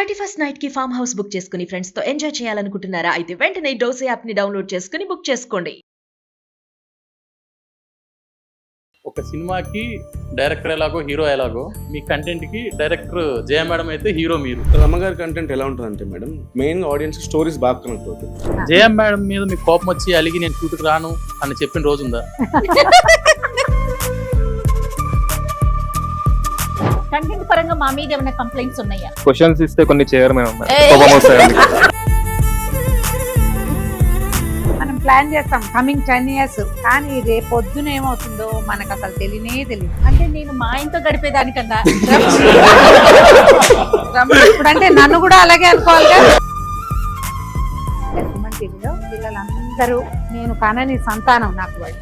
31st night కి farm house book చేసుకుని friends తో ఎంజాయ్ చేయాలనుకుంటున్నారా? అయితే వెంటనే డోసే యాప్ ని డౌన్లోడ్ చేసుకుని బుక్ చేసుకోండి. ఒక సినిమాకి డైరెక్టర్ ఎలాగో హీరో ఎలాగో మీ కంటెంట్ కి డైరెక్టర్ జయ మేడం అయితే హీరో మీరు. రమగారి కంటెంట్ ఎలా ఉంటుందంటే మేడం మెయిన్ ఆడియన్స్ స్టోరీస్ బాగా కనెక్ట్ అవుతుంది. జయ మేడం మీద మీకు కోపం వచ్చి అలిగి నేను షూట్కి రాను అని చెప్పిన రోజు ఉందా? కంటెంట్ పరంగా మా మీద ఏమైనా కంప్లైంట్స్ ఉన్నాయా? క్వశ్చన్స్ ఇస్తే కొన్ని చేయరు మేము. మనం ప్లాన్ చేస్తాం కమింగ్ 10 years, కానీ రేపు పొద్దున ఏమవుతుందో మనకు అసలు తెలియనే తెలియదు. అంటే నేను మా ఆయనతో గడిపేదానికన్నా ఇప్పుడంటే నన్ను కూడా అలాగే అనుకోవాలిగా. సుమన్ టీవీలో పిల్లలందరూ నేను కనని సంతానం నాకు వాళ్ళు.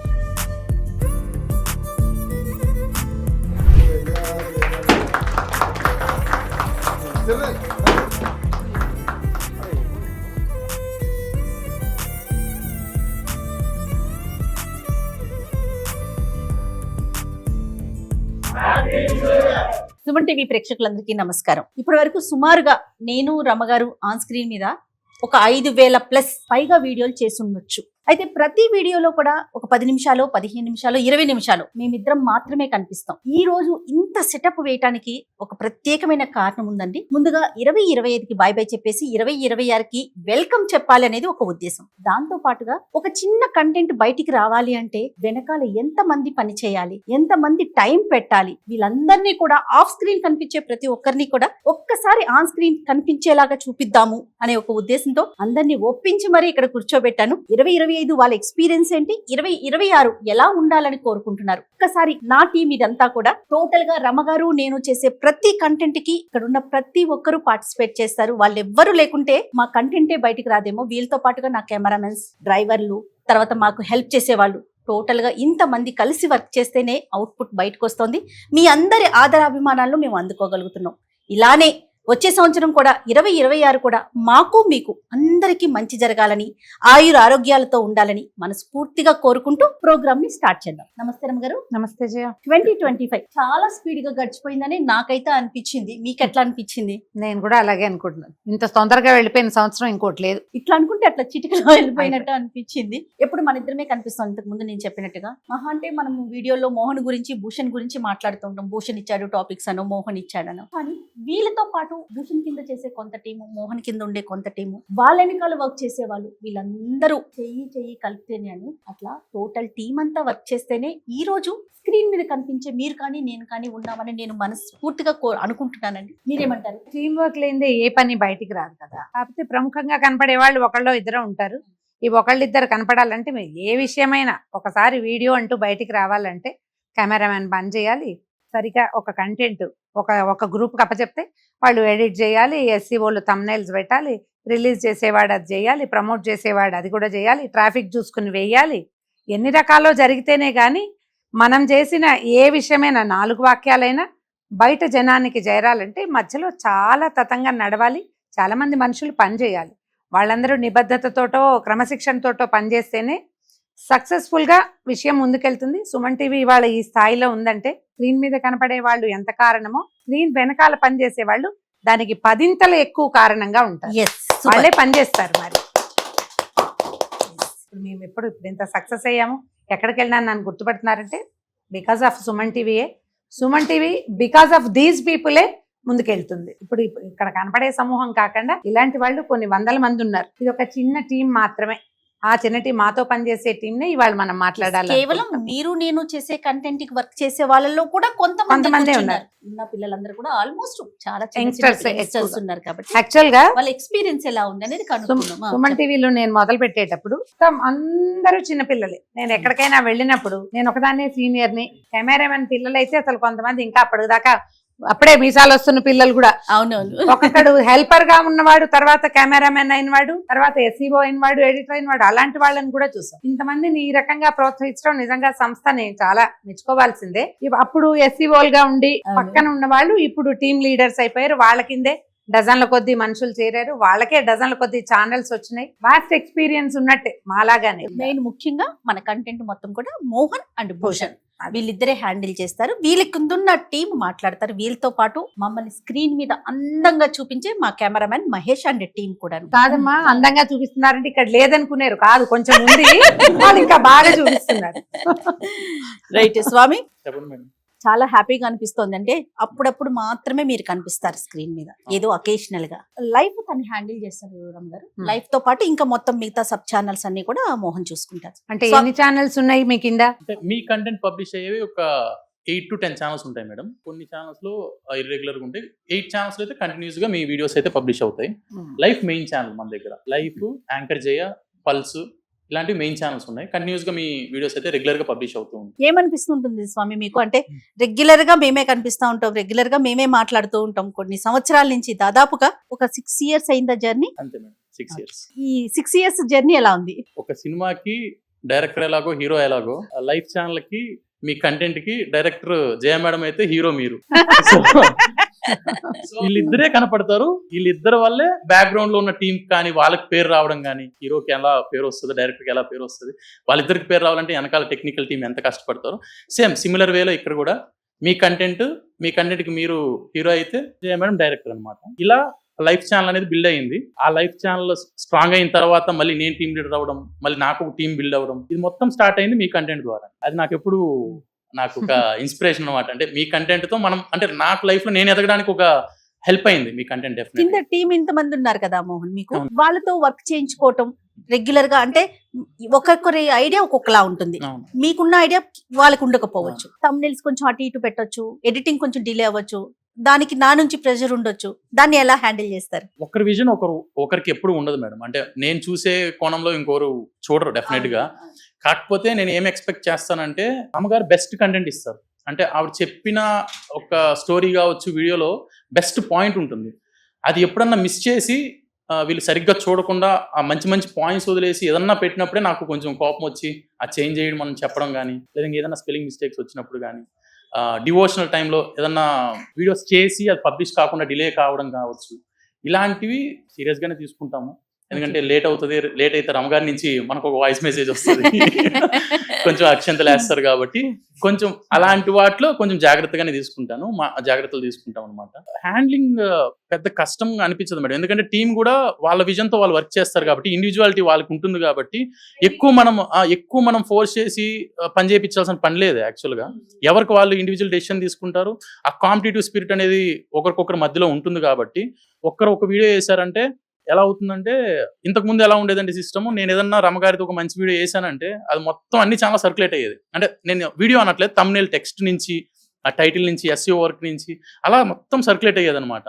సుమన్ టీవీ ప్రేక్షకులందరికీ నమస్కారం. ఇప్పటి వరకు సుమారుగా నేను రమగారు ఆన్ స్క్రీన్ మీద ఒక 5,000+ పైగా వీడియోలు చేసి ఉండొచ్చు. అయితే ప్రతి వీడియోలో కూడా ఒక 10 నిమిషాలు, 15 నిమిషాలు, 20 నిమిషాలు మేమిద్దరం మాత్రమే కనిపిస్తాం. ఈ రోజు ఇంత సెటప్ వేయటానికి ఒక ప్రత్యేకమైన కారణం ఉందండి. ముందుగా 2025కి బాయ్ బాయ్ చెప్పేసి 2026కి వెల్కమ్ చెప్పాలి అనేది ఒక ఉద్దేశం. దాంతో పాటుగా ఒక చిన్న కంటెంట్ బయటికి రావాలి అంటే వెనకాల ఎంత మంది పని చేయాలి, ఎంత మంది టైం పెట్టాలి, వీళ్ళందరినీ కూడా ఆఫ్ స్క్రీన్ కనిపించే ప్రతి ఒక్కరిని కూడా ఒక్కసారి ఆన్ స్క్రీన్ కనిపించేలాగా చూపిద్దాము అనే ఒక ఉద్దేశంతో అందరినీ ఒప్పించి మరీ ఇక్కడ కూర్చోబెట్టాను. 2025 వాళ్ళ ఎక్స్పీరియన్స్ ఏంటి, 2026 ఎలా ఉండాలని కోరుకుంటున్నారు. ఒక్కసారి నా టీం ఇదంతా కూడా టోటల్ గా రమగారు నేను చేసే ప్రతి కంటెంట్ కి ఇక్కడ ఉన్న ప్రతి ఒక్కరూ పార్టిసిపేట్ చేస్తారు. వాళ్ళు ఎవ్వరు లేకుంటే మా కంటెంటే బయటికి రాదేమో. వీళ్ళతో పాటుగా నా కెమెరామెన్స్, డ్రైవర్లు, తర్వాత మాకు హెల్ప్ చేసేవాళ్ళు, టోటల్ గా ఇంతమంది కలిసి వర్క్ చేస్తేనే అవుట్పుట్ బయటకు వస్తుంది. మీ అందరి ఆదరాభిమానాలను మేము అందుకోగలుగుతున్నాం. ఇలానే వచ్చే సంవత్సరం కూడా 2026 కూడా మాకు మీకు అందరికీ మంచి జరగాలని, ఆయుర ఆరోగ్యాలతో ఉండాలని మనస్ఫూర్తిగా కోరుకుంటూ ప్రోగ్రామ్ ని స్టార్ట్ చేద్దాం. నమస్తే రమగారు. నమస్తే జయ. 2025 చాలా స్పీడ్ గా గడిచిపోయిందని నాకైతే అనిపించింది. మీకు ఎట్లా అనిపించింది? నేను కూడా అలాగే అనుకుంటున్నాను. ఇంత తొందరగా వెళ్ళిపోయిన సంవత్సరం ఇంకోటి లేదు. ఇట్లా అనుకుంటే అట్లా చిటికలో వెళ్ళిపోయినట్టు అనిపించింది. ఎప్పుడు మన ఇద్దరమే కనిపిస్తాం. ఇంతకు ముందు నేను చెప్పినట్టుగా మహా అంటే మనం వీడియోలో మోహన్ గురించి, భూషణ్ గురించి మాట్లాడుతుంటాం. భూషణ్ ఇచ్చాడు టాపిక్స్ అనో, మోహన్ ఇచ్చాడనో. కానీ వీళ్ళతో పాటు భూషణ్ కింద చేసే కొంత టీము, మోహన్ కింద ఉండే కొంత టీము, వాళ్ళ వెనకాల వర్క్ చేసే వాళ్ళు, వీళ్ళందరూ చెయ్యి కలిపితేనే అని అట్లా టోటల్ టీం అంతా వర్క్ చేస్తేనే ఈ రోజు స్క్రీన్ మీద కనిపించే మీరు కానీ నేను కానీ ఉన్నామని నేను మనస్ఫూర్తిగా అనుకుంటున్నానండి. మీరేమంటారు? టీం వర్క్ లేనిదే ఏ పని బయటికి రాదు కదా. కాకపోతే ప్రముఖంగా కనపడే వాళ్ళు ఒకళ్ళో ఇద్దరు ఉంటారు. ఈ ఒకళ్ళిద్దరు కనపడాలంటే మీరు ఏ విషయమైనా ఒకసారి వీడియో అంటూ బయటికి రావాలంటే కెమెరామెన్ పని చేయాలి, సరిగా ఒక కంటెంట్ ఒక గ్రూప్కి అప్పచెప్తే వాళ్ళు ఎడిట్ చేయాలి, SEOలు థంబ్నెయిల్స్ పెట్టాలి, రిలీజ్ చేసేవాడు అది చేయాలి, ప్రమోట్ చేసేవాడు అది కూడా చేయాలి, ట్రాఫిక్ చూసుకుని వేయాలి. ఎన్ని రకాలో జరిగితేనే కానీ మనం చేసిన ఏ విషయమైనా 4 వాక్యాలైనా బయట జనానికి చేరాలంటే మధ్యలో చాలా తతంగా నడవాలి. చాలామంది మనుషులు పని చేయాలి. వాళ్ళందరూ నిబద్ధతతోటో క్రమశిక్షణతోటో పనిచేస్తేనే సక్సెస్ఫుల్గా విషయం ముందుకెళ్తుంది. సుమన్ టీవీ ఇవాళ ఈ స్థాయిలో ఉందంటే స్క్రీన్ మీద కనపడే వాళ్ళు ఎంత కారణమో స్క్రీన్ వెనకాల పనిచేసే వాళ్ళు దానికి 10ంతలు ఎక్కువ కారణంగా ఉంటారు. వాళ్ళే పనిచేస్తారు. మరి మేము ఇప్పుడు ఇంత సక్సెస్ అయ్యాము, ఎక్కడికి వెళ్ళినా నన్ను గుర్తుపడుతున్నారంటే బికాస్ ఆఫ్ సుమన్ టీవీయే. Suman TV because of these పీపులే ముందుకెళ్తుంది. ఇప్పుడు ఇక్కడ కనపడే సమూహం కాకుండా ఇలాంటి వాళ్ళు కొన్ని 100 మంది ఉన్నారు. ఇది ఒక చిన్న టీం మాత్రమే. ఆ చిన్న టీం, మాతో పనిచేసే టీం నే ఇవాళ మనం మాట్లాడాలి. కేవలం మీరు నేను చేసే కంటెంట్ కి వర్క్ చేసే వాళ్ళలో కూడా కొంతమంది ఉన్నారు. ఉన్న పిల్లలందరూ కూడా ఆల్మోస్ట్ చాలా యంగ్స్టర్స్ ఉన్నారు. కాబట్టి యాక్చువల్ గా వాళ్ళ ఎక్స్పీరియన్స్ ఎలా ఉంది అనేది కనుక్కుందాం. సుమన్ టీవీలో నేను మొదలు పెట్టేటప్పుడు అందరూ చిన్న పిల్లలే. నేను ఎక్కడికైనా వెళ్ళినప్పుడు నేను ఒకదాన్ని సీనియర్ని. కెమెరామెన్ పిల్లలు అయితే అసలు కొంతమంది ఇంకా అప్పటిదాకా అప్పుడే మీసాలు వస్తున్న పిల్లలు కూడా. అవునవును. ఒకడు హెల్పర్ గా ఉన్నవాడు, తర్వాత కెమెరామెన్ అయినవాడు, తర్వాత SEO అయినవాడు, ఎడిటర్ అయినవాడు, అలాంటి వాళ్ళని కూడా చూసాం. ఇంతమందిని ఈ రకంగా ప్రోత్సహించడం నిజంగా సంస్థని చాలా మెచ్చుకోవాల్సిందే. అప్పుడు SEOలుగా ఉండి పక్కన ఉన్న వాళ్ళు ఇప్పుడు టీమ్ లీడర్స్ అయిపోయారు. వాళ్ళ కిందే డజన్ల కొద్ది మనుషులు చేరారు. వాళ్ళకే డజన్ల కొద్ది ఛానల్స్ వచ్చినాయి. వాస్ట్ ఎక్స్పీరియన్స్ ఉన్నట్టే మాలాగానే. మెయిన్ ముఖ్యంగా మన కంటెంట్ మొత్తం కూడా మోహన్ అండ్ భూషణ్ వీళ్ళిద్దరే హ్యాండిల్ చేస్తారు. వీళ్ళకి ఉన్న టీం మాట్లాడతారు. వీళ్ళతో పాటు మమ్మల్ని స్క్రీన్ మీద అందంగా చూపించే మా కెమెరామెన్ మహేష్ అండ్ టీం కూడా. కాదమ్మా, అందంగా చూపిస్తున్నారంటే ఇక్కడ లేదనుకున్నారు కాదు, కొంచెం ఉంది, వాళ్ళు ఇంకా బాగా చూపిస్తున్నారు. రైట్ స్వామి, చెప్పండి మేడం. చాలా హ్యాపీగా అనిపిస్తోంది. అంటే అప్పుడప్పుడు మాత్రమే మీరు కనిపిస్తారు స్క్రీన్ మీద, ఏదో అకేషనల్ గా. లైఫ్ తను హ్యాండిల్ చేస్తారు రమ్ గారు. లైఫ్ తో పాటు ఇంకా మొత్తం మిగతా సబ్ ఛానల్స్ అన్ని కూడా మోహన్ చూసుకుంటారు. అంటే ఎన్ని ఛానల్స్ ఉన్నాయి మీ కింద? అంటే మీ కంటెంట్ పబ్లిష్ అయ్యేవి ఒక 8 to 10 ఛానల్స్ ఉంటాయి మేడం. కొన్ని ఛానల్స్ లో ఇర్రెగ్యులర్ గా ఉంటాయి. 8 ఛానల్స్ లో అయితే కంటిన్యూస్ గా మీ వీడియోస్ అయితే పబ్లిష్ అవుతాయి. లైఫ్ మెయిన్ ఛానల్ మన దగ్గర. లైఫ్, యాంకర్ జయ, పల్స్ ఇలాంటివి మెయిన్ ఛానల్స్ ఉన్నాయి. కంటిన్యూస్ గా మీ వీడియోస్ అయితే రెగ్యులర్ గా పబ్లిష్ అవుతూ ఉంటాయి. ఏమనిపిస్తుంటుంది స్వామి మీకు? అంటే రెగ్యులర్ గా మేమే కనిపిస్తా ఉంటాం, రెగ్యులర్ గా మేమే మాట్లాడుతూ ఉంటాం. కొన్ని సంవత్సరాల నుంచి దాదాపుగా ఒక 6 years అయిందా జర్నీ? అంతే మేడం, 6 years. ఈ 6 years జర్నీ ఎలా ఉంది? ఒక సినిమాకి డైరెక్టర్ ఎలాగో హీరో ఎలాగో, లైఫ్ ఛానల్ కి మీ కంటెంట్ కి డైరెక్టర్ జయ మేడం అయితే హీరో మీరు. వీళ్ళిద్దరే కనపడతారు. వీళ్ళిద్దరు వల్లే బ్యాక్గ్రౌండ్ లో ఉన్న టీం కానీ వాళ్ళకి పేరు రావడం కానీ, హీరోకి ఎలా పేరు వస్తుంది, డైరెక్టర్ కి ఎలా పేరు వస్తుంది, వాళ్ళిద్దరికి పేరు రావాలంటే వెనకాల టెక్నికల్ టీం ఎంత కష్టపడతారు. సేమ్ సిమిలర్ వేలో ఇక్కడ కూడా మీ కంటెంట్ కి మీరు హీరో అయితే జయ మేడం డైరెక్టర్ అనమాట. ఇలా లైఫ్ ఛానల్ అనేది బిల్డ్ అయ్యింది. ఆ లైఫ్ ఛానల్ స్ట్రాంగ్ అయిన తర్వాత మళ్ళీ నేను టీం లీడర్ అవ్వడం, మళ్ళీ నాకు ఒక టీం బిల్డ్ అవ్వడం, ఇది మొత్తం స్టార్ట్ అయింది మీ కంటెంట్ ద్వారా. అది నాకు ఒక ఇన్స్పిరేషన్ అనమాట. అంటే మీ కంటెంట్ తో మనం, అంటే నాకు లైఫ్ లో నేను ఎదగడానికి ఒక హెల్ప్ అయింది మీ కంటెంట్. కింద డెఫినెట్లీ టీం ఇంతమంది ఉన్నారు కదా మోహన్, మీకు వాళ్ళతో వర్క్ చేయించుకోవటం రెగ్యులర్ గా, అంటే ఒక్కొక్కరి ఐడియా ఒక్కొక్కలా ఉంటుంది. అవును. మీకున్న ఐడియా వాళ్ళకు ఉండకపోవచ్చు. thumbnails కొంచెం అటు ఇటు పెట్టొచ్చు, ఎడిటింగ్ కొంచెం డిలే అవ్వచ్చు, దానికి నా నుంచి ప్రెషర్ ఉండొచ్చు. దాన్ని ఎలా హ్యాండిల్ చేస్తారు? ఒకరి విజన్ ఒకరికి ఎప్పుడు ఉండదు మేడం. అంటే నేను చూసే కోణంలో ఇంకోరు చూడరు డెఫినెట్ గా. కాకపోతే నేను ఏం ఎక్స్పెక్ట్ చేస్తానంటే, అమ్మగారు బెస్ట్ కంటెంట్ ఇస్తారు. అంటే ఆవిడ చెప్పిన ఒక స్టోరీ కావచ్చు, వీడియోలో బెస్ట్ పాయింట్ ఉంటుంది. అది ఎప్పుడన్నా మిస్ చేసి వీళ్ళు సరిగ్గా చూడకుండా ఆ మంచి మంచి పాయింట్స్ వదిలేసి ఏదన్నా పెట్టినప్పుడే నాకు కొంచెం కోపం వచ్చి ఆ చేంజ్ చేయడం మనం చెప్పడం కానీ, లేదా ఏదైనా స్పెల్లింగ్ మిస్టేక్స్ వచ్చినప్పుడు కానీ, డివోషనల్ టైంలో ఏదన్నా వీడియోస్ చేసి అది పబ్లిష్ కాకుండా డిలే కావడం కావచ్చు, ఇలాంటివి సీరియస్గానే తీసుకుంటాము. ఎందుకంటే లేట్ అయితే రమగారి నుంచి మనకు ఒక వాయిస్ మెసేజ్ వస్తుంది, కొంచెం అక్షంతలు వేస్తారు కాబట్టి కొంచెం అలాంటి వాటిలో కొంచెం జాగ్రత్తగానే తీసుకుంటాను. జాగ్రత్తలు తీసుకుంటాం అనమాట. హ్యాండ్లింగ్ పెద్ద కష్టం అనిపించదు మేడం. ఎందుకంటే టీం కూడా వాళ్ళ విజన్తో వాళ్ళు వర్క్ చేస్తారు కాబట్టి, ఇండివిజువాలిటీ వాళ్ళకి ఉంటుంది కాబట్టి ఎక్కువ మనం ఫోర్స్ చేసి పని చేయించాల్సిన పని లేదు. యాక్చువల్గా ఎవరికి వాళ్ళు ఇండివిజువల్ డెసిషన్ తీసుకుంటారు. ఆ కాంపిటేటివ్ స్పిరిట్ అనేది ఒకరికొకరి మధ్యలో ఉంటుంది కాబట్టి, ఒక వీడియో చేశారంటే ఎలా అవుతుందంటే, ఇంతకు ముందు ఎలా ఉండేదంటే సిస్టమ్, నేను ఏదన్నా రమగారితో ఒక మంచి వీడియో చేశానంటే అది మొత్తం అన్ని చాలా సర్క్యులేట్ అయ్యేది. అంటే నేను వీడియో అనట్లేదు, thumbnail టెక్స్ట్ నుంచి, ఆ టైటిల్ నుంచి, SEO వర్క్ నుంచి అలా మొత్తం సర్క్యులేట్ అయ్యేది అనమాట.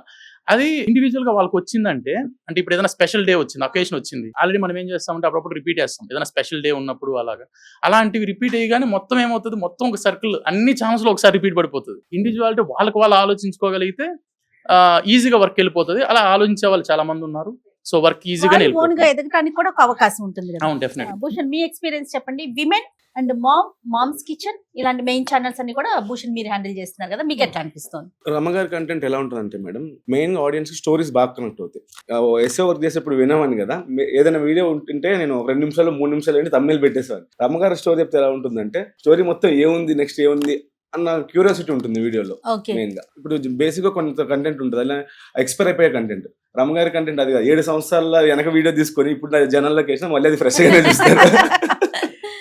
అది ఇండివిజువల్ గా వాళ్ళకి వచ్చిందంటే, అంటే ఇప్పుడు ఏదైనా స్పెషల్ డే వచ్చింది, అకేషన్ వచ్చింది, ఆల్రెడీ మనం ఏం చేస్తామంటే అప్పుడప్పుడు రిపీట్ చేస్తాం. ఏదైనా స్పెషల్ డే ఉన్నప్పుడు అలాంటివి రిపీట్ అయ్యగానే మొత్తం ఏమవుతుంది, మొత్తం ఒక సర్కిల్ అన్ని ఛానల్స్ లో ఒకసారి రిపీట్ పడిపోతుంది. ఇండివిజువాలిటీ వాళ్ళకి వాళ్ళు ఆలోచించుకోగలిగితే ఈజీగా వర్క్ వెళ్ళిపోతుంది. అలా ఆలోచించే వాళ్ళు చాలా మంది ఉన్నారు. సో వర్క్ ఈజీగానే ఎదగడానికి కూడా ఒక అవకాశం ఉంటుంది. భూషణ్, మీ ఎక్స్పీరియన్స్ చెప్పండి. విమెన్ అండ్ మామ్స్ కిచెన్ ఇలాంటి మెయిన్ ఛానల్స్ అన్ని కూడా భూషణ్ మీరు హ్యాండిల్ చేస్తున్నారు కదా, మీకు ఎట్లా అనిపిస్తుంది? రమగారి కంటెంట్ ఎలా ఉంటుందంటే మేడం, మెయిన్ ఆడియన్స్ స్టోరీస్ బాగా కనెక్ట్ అవుతాయి. ఎస్ఏ వర్క్ చేసేప్పుడు వినమని కదా, ఏదైనా వీడియో ఉంటుంటే నేను 2 నిమిషాలు 3 నిమిషాలు ఏంటి thumbnail పెట్టేసాను. రమగారి స్టోరీ చెప్తే ఎలా ఉంటుందంటే, స్టోరీ మొత్తం ఏముంది, నెక్స్ట్ ఏముంది అన్న క్యూరియాసిటీ ఉంటుంది వీడియోలో. మెయిన్ గా ఇప్పుడు బేసిక్ గా కొంత కంటెంట్ ఉంటుంది, అలా ఎక్స్పైర్ అయిపోయే కంటెంట్. రమగారి కంటెంట్ అది 7 సంవత్సరాల వెనక వీడియో తీసుకొని ఇప్పుడు జనాల్లోకి వేసినా మళ్ళీ అది ఫ్రెష్ గానే చూస్తారు.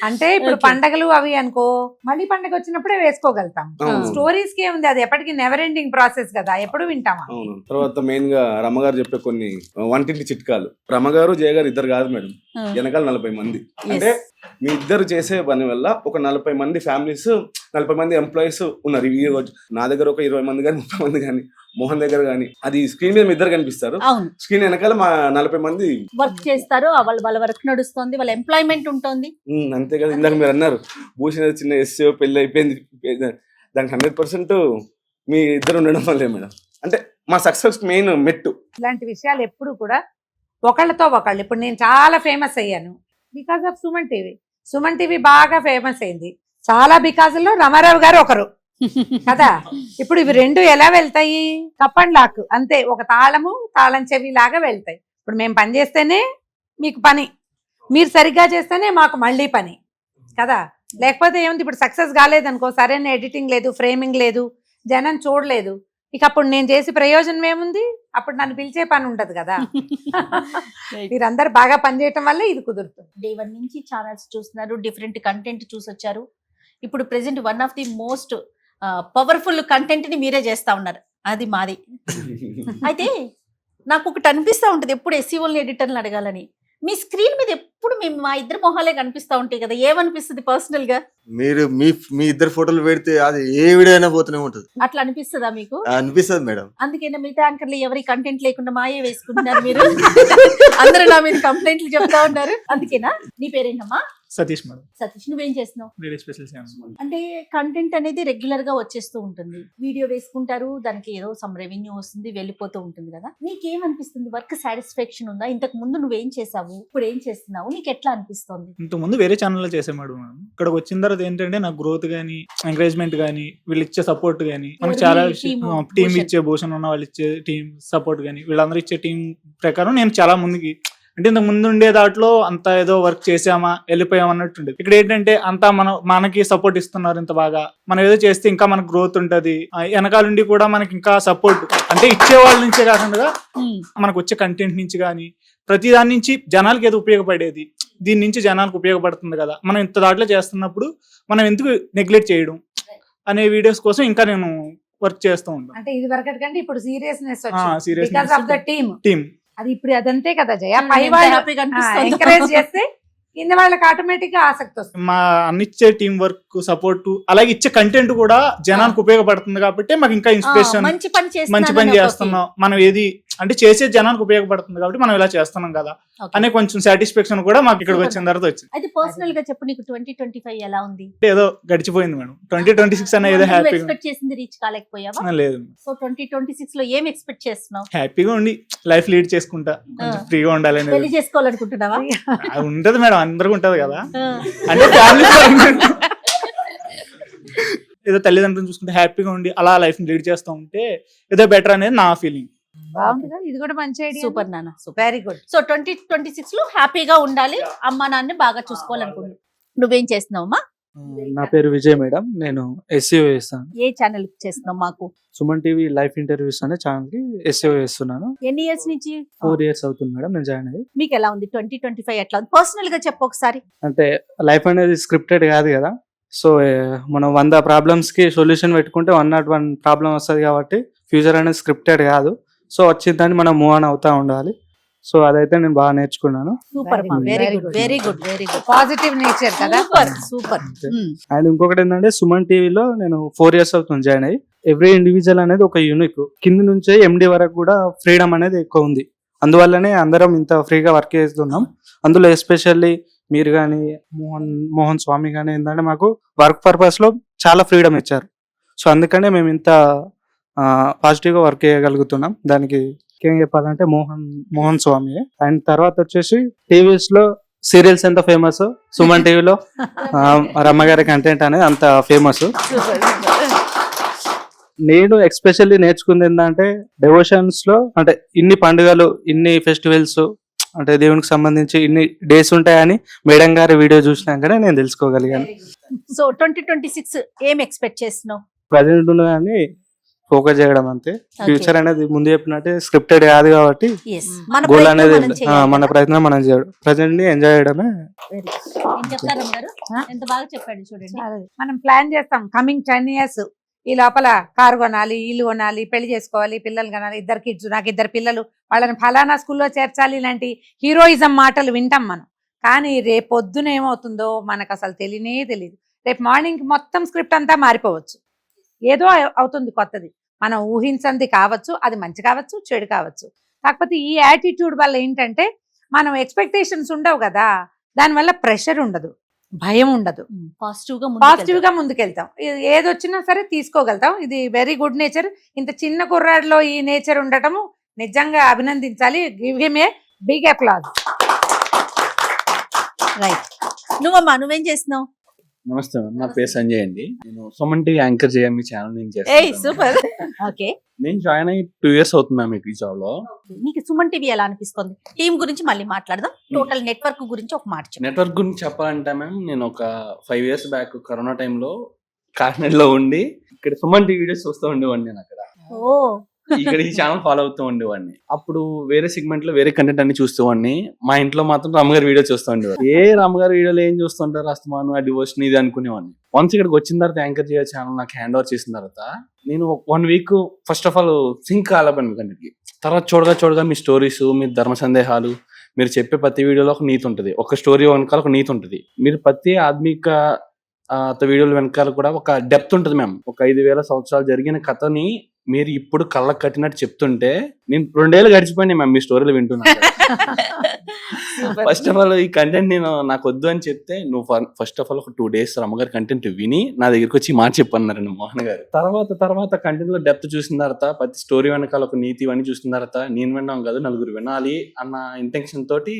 అంటే ఇప్పుడు పండగలు అవి అనుకో, మళ్ళీ పండగ వచ్చినప్పుడే వేసుకోగలుగుతాం. స్టోరీస్ కి ఏముంది, అది ఎప్పటికీ నెవర్ ఎండింగ్ ప్రాసెస్ కదా, ఎప్పుడు వింటామా. అవును. తర్వాత మెయిన్ గా రమగారు చెప్పే కొన్ని వంటింటి చిట్కాలు. రమగారు జయ గారు ఇద్దరు కాదు మేడం, వెనకాల 40 మంది. అంటే మీ ఇద్దరు చేసే పని వల్ల ఒక 40 మంది ఫ్యామిలీస్, 40 మంది ఎంప్లాయీస్ ఉన్నారు. నా దగ్గర ఒక 20 మంది కానీ 30 మంది కానీ, మోహన్ దగ్గర కానీ, అది స్క్రీన్ మీద మీ ఇద్దరు కనిపిస్తారు, స్క్రీన్ వెనకాల మా 40 మంది వర్క్ చేస్తారు. వాళ్ళ వర్క్ నడుస్తుంది, వాళ్ళ ఎంప్లాయ్మెంట్ ఉంటుంది. అంతే కదా. ఇందాక మీరు అన్నారు భూషణ్ చిన్న SEO పెళ్లి అయిపోయింది, దానికి 100% మీ ఇద్దరు ఉండడం వల్లే మేడం. అంటే మా సక్సెస్ మెయిన్ మెట్టు. ఇలాంటి విషయాలు ఎప్పుడు కూడా ఒకళ్ళతో ఒకళ్ళు. ఇప్పుడు నేను చాలా ఫేమస్ అయ్యాను బికాస్ ఆఫ్ సుమన్ టీవీ బాగా ఫేమస్ అయింది చాలా బికాజ్ లో రామారావు గారు ఒకరు కదా. ఇప్పుడు ఇవి 2 ఎలా వెళ్తాయి, కప్ అండ్ లాక్ అంతే, ఒక తాళం చెవి లాగా వెళ్తాయి. ఇప్పుడు మేము పని చేస్తేనే మీకు పని, మీరు సరిగ్గా చేస్తేనే మాకు మళ్ళీ పని కదా. లేకపోతే ఏముంది, ఇప్పుడు సక్సెస్ కాలేదు అనుకో, సరైన ఎడిటింగ్ లేదు, ఫ్రేమింగ్ లేదు, జనం చూడలేదు, ఇక అప్పుడు నేను చేసి ప్రయోజనం ఏముంది, అప్పుడు నన్ను పిలిచే పని ఉంటది కదా. మీరందరూ బాగా పనిచేయటం వల్ల ఇది కుదురుతుంది. డే 1 నుంచి ఛానల్స్ చూస్తున్నారు, డిఫరెంట్ కంటెంట్ చూసొచ్చారు. ఇప్పుడు present one of the most powerful content ని మీరే చేస్తా ఉన్నారు, అది మాది. అయితే నాకు ఒకటి అనిపిస్తా ఉంటది, ఎప్పుడు ఎస్సీఓల్ని ఎడిటర్లు అడగాలని. మీ స్క్రీన్ మీద ఎప్పుడు మేము మా ఇద్దరు మొహాలే కనిపిస్తా ఉంటాయి కదా, ఏమనిపిస్తుంది పర్సనల్ గా? మీరు మీ ఇద్దరు ఫోటోలు పెడితే అది ఏ వీడియో అయినా పోతూనే ఉంటది. అట్లా అనిపిస్తుందా మీకు? అనిపిస్తుంది మేడం. అందుకైనా మిగతా యాంకర్లు ఎవరి కంటెంట్ లేకుండా మాయే వేసుకుంటున్నారు మీరు. అందరూ నా మీద కంప్లైంట్లు చెప్తా ఉన్నారు. అందుకేనా? నీ పేరేంటమ్మా? సతీష్ మేడం. సతీష్, నువ్వేం చేస్తున్నావు? Lady special channel. అంటే కంటెంట్ అనేది రెగ్యులర్ గా వచ్చేస్తూ ఉంటుంది, వీడియో వేసుకుంటారు, దానికి ఏదో సమ్ రెవెన్యూ వస్తుంది, వెళ్ళిపోతూ ఉంటుంది కదా. నీకేమనిపిస్తుంది? వర్క్ సాటిస్ఫాక్షన్ ఉందా? ఇంతకు ముందు నువ్వేం చేసావు, ఇప్పుడు ఏం చేస్తున్నావు, నీకు ఎట్లా అనిపిస్తుంది? ఇంతకు ముందు వేరే ఛానల్లో చేసే మేడం. ఇక్కడికి వచ్చిన తర్వాత ఏంటంటే నాకు గ్రోత్ గానీ, ఎంకరేజ్మెంట్ గానీ, వీళ్ళు ఇచ్చే సపోర్ట్ గానీ, మనకు చాలా టీం ఇచ్చే భూషణ్ ఉన్న వాళ్ళు ఇచ్చే టీం సపోర్ట్ గానీ, వీళ్ళందరూ ఇచ్చే టీం ప్రకారం నేను చాలా ముందుకి, అంటే ఇంతకు ముందు ఉండే దాంట్లో అంత ఏదో వర్క్ చేసామా వెళ్ళిపోయామా అన్నట్టుండేది. ఇక్కడ ఏంటంటే అంతా మనకి సపోర్ట్ ఇస్తున్నారు, ఇంత బాగా మనం ఏదో చేస్తే ఇంకా మనకు గ్రోత్ ఉంటది, వెనకాల నుండి కూడా మనకి ఇంకా సపోర్ట్, అంటే ఇచ్చే వాళ్ళ నుంచే కాకుండా మనకు వచ్చే కంటెంట్ నుంచి కానీ ప్రతి దాని నుంచి జనాలకి ఏదో ఉపయోగపడేది, దీని నుంచి జనాలకు ఉపయోగపడుతుంది కదా, మనం ఇంత దాంట్లో చేస్తున్నప్పుడు మనం ఎందుకు నెగ్లెక్ట్ చేయడం అనే వీడియోస్ కోసం ఇంకా నేను వర్క్ చేస్తూ ఉంటాను. అంటే ఇది వరకటి కంటే ఇప్పుడు seriousness seriousness of the team. అది ఇప్పుడు అదంతే కదా జయ, పై ఎంత వాళ్ళు హ్యాపీగా అనిపిస్తుందో. ఎంకరేజ్ చేస్తే కింద వాళ్ళకి ఆటోమేటిక్ గా ఆసక్తి వస్తుంది. మా అన్నిచ్చే టీం వర్క్ సపోర్ట్, అలాగే ఇచ్చే కంటెంట్ కూడా జనానికి ఉపయోగపడుతుంది కాబట్టి మాకు ఇంకా ఇన్స్పిరేషన్, మంచి పని మంచి పని చేస్తున్నాం మనం, ఏది అంటే చేసే జనానికి ఉపయోగపడుతుంది కాబట్టి మనం ఇలా చేస్తున్నాం కదా అనే కొంచెం సాటిస్ఫాక్షన్ కూడా మాకు ఇక్కడికి వచ్చిన తర్వాత వచ్చింది. అయితే పర్సనల్ గా చెప్పు, నీకు 2025 ఎలా ఉంది? ఏదో గడిచిపోయింది మేడం. 2026 అన్న ఏదో హ్యాపీగా ఎక్స్పెక్ట్ చేసింది రీచ్ కాలేకపోయావా? లేదు. సో 2026 లో ఏం ఎక్స్పెక్ట్ చేస్తున్నావు? హ్యాపీగా ఉండి లైఫ్ లీడ్ చేసుకుంటా, కొంచెం ఫ్రీగా ఉండాలి అనేది పెళ్లి చేసుకోవాలనుకుంటున్నావా? అది ఉంటది మేడం, అందరికి ఉంటది కదా. ఆ. అంటే ఫ్యామిలీ ఏదో తల్లిదండ్రులను చూసుకుంటే హ్యాపీగా ఉండి అలా లైఫ్ లీడ్ చేస్తూ ఉంటే ఏదో బెటర్ అనేది నా ఫీలింగ్. బాగుంది కదా, ఇది కూడా మంచి ఐడియా. సూపర్ నాన్న, సూపర్. Very good. సో 2026 లో హ్యాపీగా ఉండాలి, అమ్మా నాన్నని బాగా చూసుకోవాలనుకుంటున్నావు. నువ్వేం చేస్తున్నావమ్మా? నా పేరు విజయ్ మేడం. నేను ఎస్సీఓ చేస్తాను. ఏ ఛానల్ చేస్తున్నావు? మాకు సుమన్ టీవీ లైఫ్ ఇంటర్వ్యూస్ అనే ఛానల్ కి ఎస్సీఓ చేస్తున్నాను. ఎన్ని ఇయర్స్ నుంచి? 4 years అవుతుంది మేడం నేను జాయిన్ అయ్యి. మీకు ఎలా ఉంది 2025? ఎట్లా ఉంది పర్సనల్ గా చెప్పు ఒకసారి. అంటే లైఫ్ అనేది స్క్రిప్టెడ్ కాదు కదా, సో మనం 100 ప్రాబ్లమ్స్ కి సొల్యూషన్ పెట్టుకుంటే 101 ప్రాబ్లం వస్తుంది కాబట్టి ఫ్యూచర్ అనేది స్క్రిప్టెడ్ కాదు. సో వచ్చిన దాన్ని మనం మూవ్ ఆన్ అవుతా ఉండాలి. సో అదైతే నేను బాగా నేర్చుకున్నాను. Super, very good, very good, very good. Positive nature కదా. Super, super. అండ్ ఇంకొకటి ఏంటంటే సుమన్ టీవీలో నేను 4 years అవుతుంది జాయిన్ అయ్యి. ఎవ్రీ ఇండివిజువల్ అనేది ఒక యూనిక్, కింద నుంచే ఎండి వరకు కూడా ఫ్రీడమ్ అనేది ఎక్కువ ఉంది. అందువల్లనే అందరం ఇంత ఫ్రీగా వర్క్ చేస్తున్నాం. అందులో ఎస్పెషల్లీ మీరు కానీ మోహన్ స్వామి కానీ ఏంటంటే మాకు వర్క్ పర్పస్ లో చాలా ఫ్రీడమ్ ఇచ్చారు. సో అందుకనే మేము ఇంత పాజిటివ్ గా వర్క్ చేయగలుగుతున్నాం. దానికి ఏం చెప్పాలంటే మోహన్ స్వామి. అండ్ తర్వాత వచ్చేసి టీవీస్ లో సీరియల్స్ ఎంత ఫేమస్, సుమన్ టీవీలో రమ్మగారి కంటెంట్ అనేది అంత ఫేమస్. నేను ఎక్స్పెషల్లీ నేర్చుకుంది ఏంటంటే డెవోషన్స్ లో, అంటే ఇన్ని పండుగలు, ఇన్ని ఫెస్టివల్స్, అంటే దేవునికి సంబంధించి ఇన్ని డేస్ ఉంటాయని మేడం గారి వీడియో చూసినాకనే నేను తెలుసుకోగలిగాను. సో 2026 ఏం ఎక్స్పెక్ట్ చేస్తున్నావు? ప్రజెంట్ కానీ ఫోకస్ చేయడం అంతే. ఫ్యూచర్ అనేది ముందు చెప్పినట్టే స్క్రిప్టెడ్ కాదు కాబట్టి గోల్ అనేది మన ప్రయత్నం మనం చేయడం, ప్రజెంట్ ని ఎంజాయ్ చేయడమే. ఎంత బాగా చెప్పాడు చూడండి. మనం ప్లాన్ చేస్తాం కమింగ్ 10 years ఈ లోపల కారు కొనాలి, ఇల్లు కొనాలి, పెళ్లి చేసుకోవాలి, పిల్లలు కనాలి, 2 kids, నాకు 2 పిల్లలు, వాళ్ళని ఫలానా స్కూల్లో చేర్చాలి, ఇలాంటి హీరోయిజం మాటలు వింటాం మనం. కానీ రేపొద్దున ఏమవుతుందో మనకు అసలు తెలియదు. రేపు మార్నింగ్ మొత్తం స్క్రిప్ట్ అంతా మారిపోవచ్చు, ఏదో అవుతుంది కొత్తది, మనం ఊహించంది కావచ్చు, అది మంచి కావచ్చు, చెడు కావచ్చు. కాకపోతే ఈ యాటిట్యూడ్ వల్ల ఏంటంటే మనం ఎక్స్పెక్టేషన్స్ ఉండవు కదా, దానివల్ల ప్రెషర్ ఉండదు, భయం ఉండదు, పాజిటివ్ గా ముందుకెళ్తాం. ఏది వచ్చినా సరే తీసుకోగలుగుతాం. ఇది వెరీ గుడ్ నేచర్. ఇంత చిన్న కుర్రాడిలో ఈ నేచర్ ఉండటము నిజంగా అభినందించాలి. Give him a big applause. Right. నువ్వమ్మా, నువ్వేం చేస్తున్నావు? నమస్తే మ్యామ్, నా పేరు సంజయ్ అండి. నేను సుమన్ టీవీ యాంకర్ చేయ మీ ఛానల్ నేను ఏయ్ చేస్తాను. సూపర్. ఓకే, నేను జాయిన్ అయ్యి 2 years అవుతుంది మ్యామ్ ఈ జాబ్ లో. మీకు సుమన్ టీవీ ఎలా అనిపిస్తుంది? టీం గురించి మళ్ళీ మాట్లాడదాం. టోటల్ నెట్వర్క్ గురించి ఒక మాట చెప్పండి. నెట్వర్క్ గురించి చెప్పాలంటే మ్యామ్, నేను ఒక 5 years బ్యాక్ కరోనా టైంలో కాకినాడలో ఉండి ఇక్కడ సుమన్ టీవీ వీడియోస్ చూస్తూ ఉండేవాడిని. నేను అక్కడ ఓ ఇక్కడ ఈ ఛానల్ ఫాలో అవుతూ ఉండేవాడిని. అప్పుడు వేరే సెగ్మెంట్ లో వేరే కంటెంట్ అన్ని చూస్తేవాడిని. మా ఇంట్లో మాత్రం రామగారి వీడియో చూస్తూ ఉండేవారు. రామగారి వీడియోలో ఏం చూస్తుంటారు, అస్తమాను ఆ డివోషన్ ఇది అనుకునేవాడిని. వన్స్ ఇక్కడికి వచ్చిన తర్వాత యాంకర్ చేయ ఛానల్ నాకు హ్యాండ్ ఓవర్ చేసిన తర్వాత నేను 1 week first of all sync కాలేపండి కంటెంట్కి. తర్వాత చూడగా మీ స్టోరీస్, మీ ధర్మ సందేహాలు, మీరు చెప్పే ప్రతి వీడియోలో ఒక నీతి ఉంటుంది. ఒక స్టోరీ వెనకాల ఒక నీతి ఉంటుంది. మీరు ప్రతి ఆధ్యాత్మిక వీడియోల వెనకాల కూడా ఒక డెప్త్ ఉంటుంది మ్యామ్. ఒక 5,000 సంవత్సరాలు జరిగిన కథని మీరు ఇప్పుడు కళ్ళకు కట్టినట్టు చెప్తుంటే నేను 2 ఏళ్ళు గడిచిపోయినాయి మ్యామ్ మీ స్టోరీలు వింటున్నాను. ఫస్ట్ ఆఫ్ ఆల్ ఈ కంటెంట్ నాకు వద్దు అని చెప్తే, నువ్వు ఫస్ట్ ఆఫ్ ఆల్ ఒక 2 days రమ్మగారి కంటెంట్ విని నా దగ్గరికి వచ్చి మాట చెప్పన్నారండి మోహన్ గారు. తర్వాత కంటెంట్ లో డెప్త్ చూసిన తర్వాత, ప్రతి స్టోరీ వెనకాల ఒక నీతి ఇవన్నీ చూసిన తర్వాత, నేను విన్నాం కాదు నలుగురు వినాలి అన్న ఇంటెన్షన్ తోటి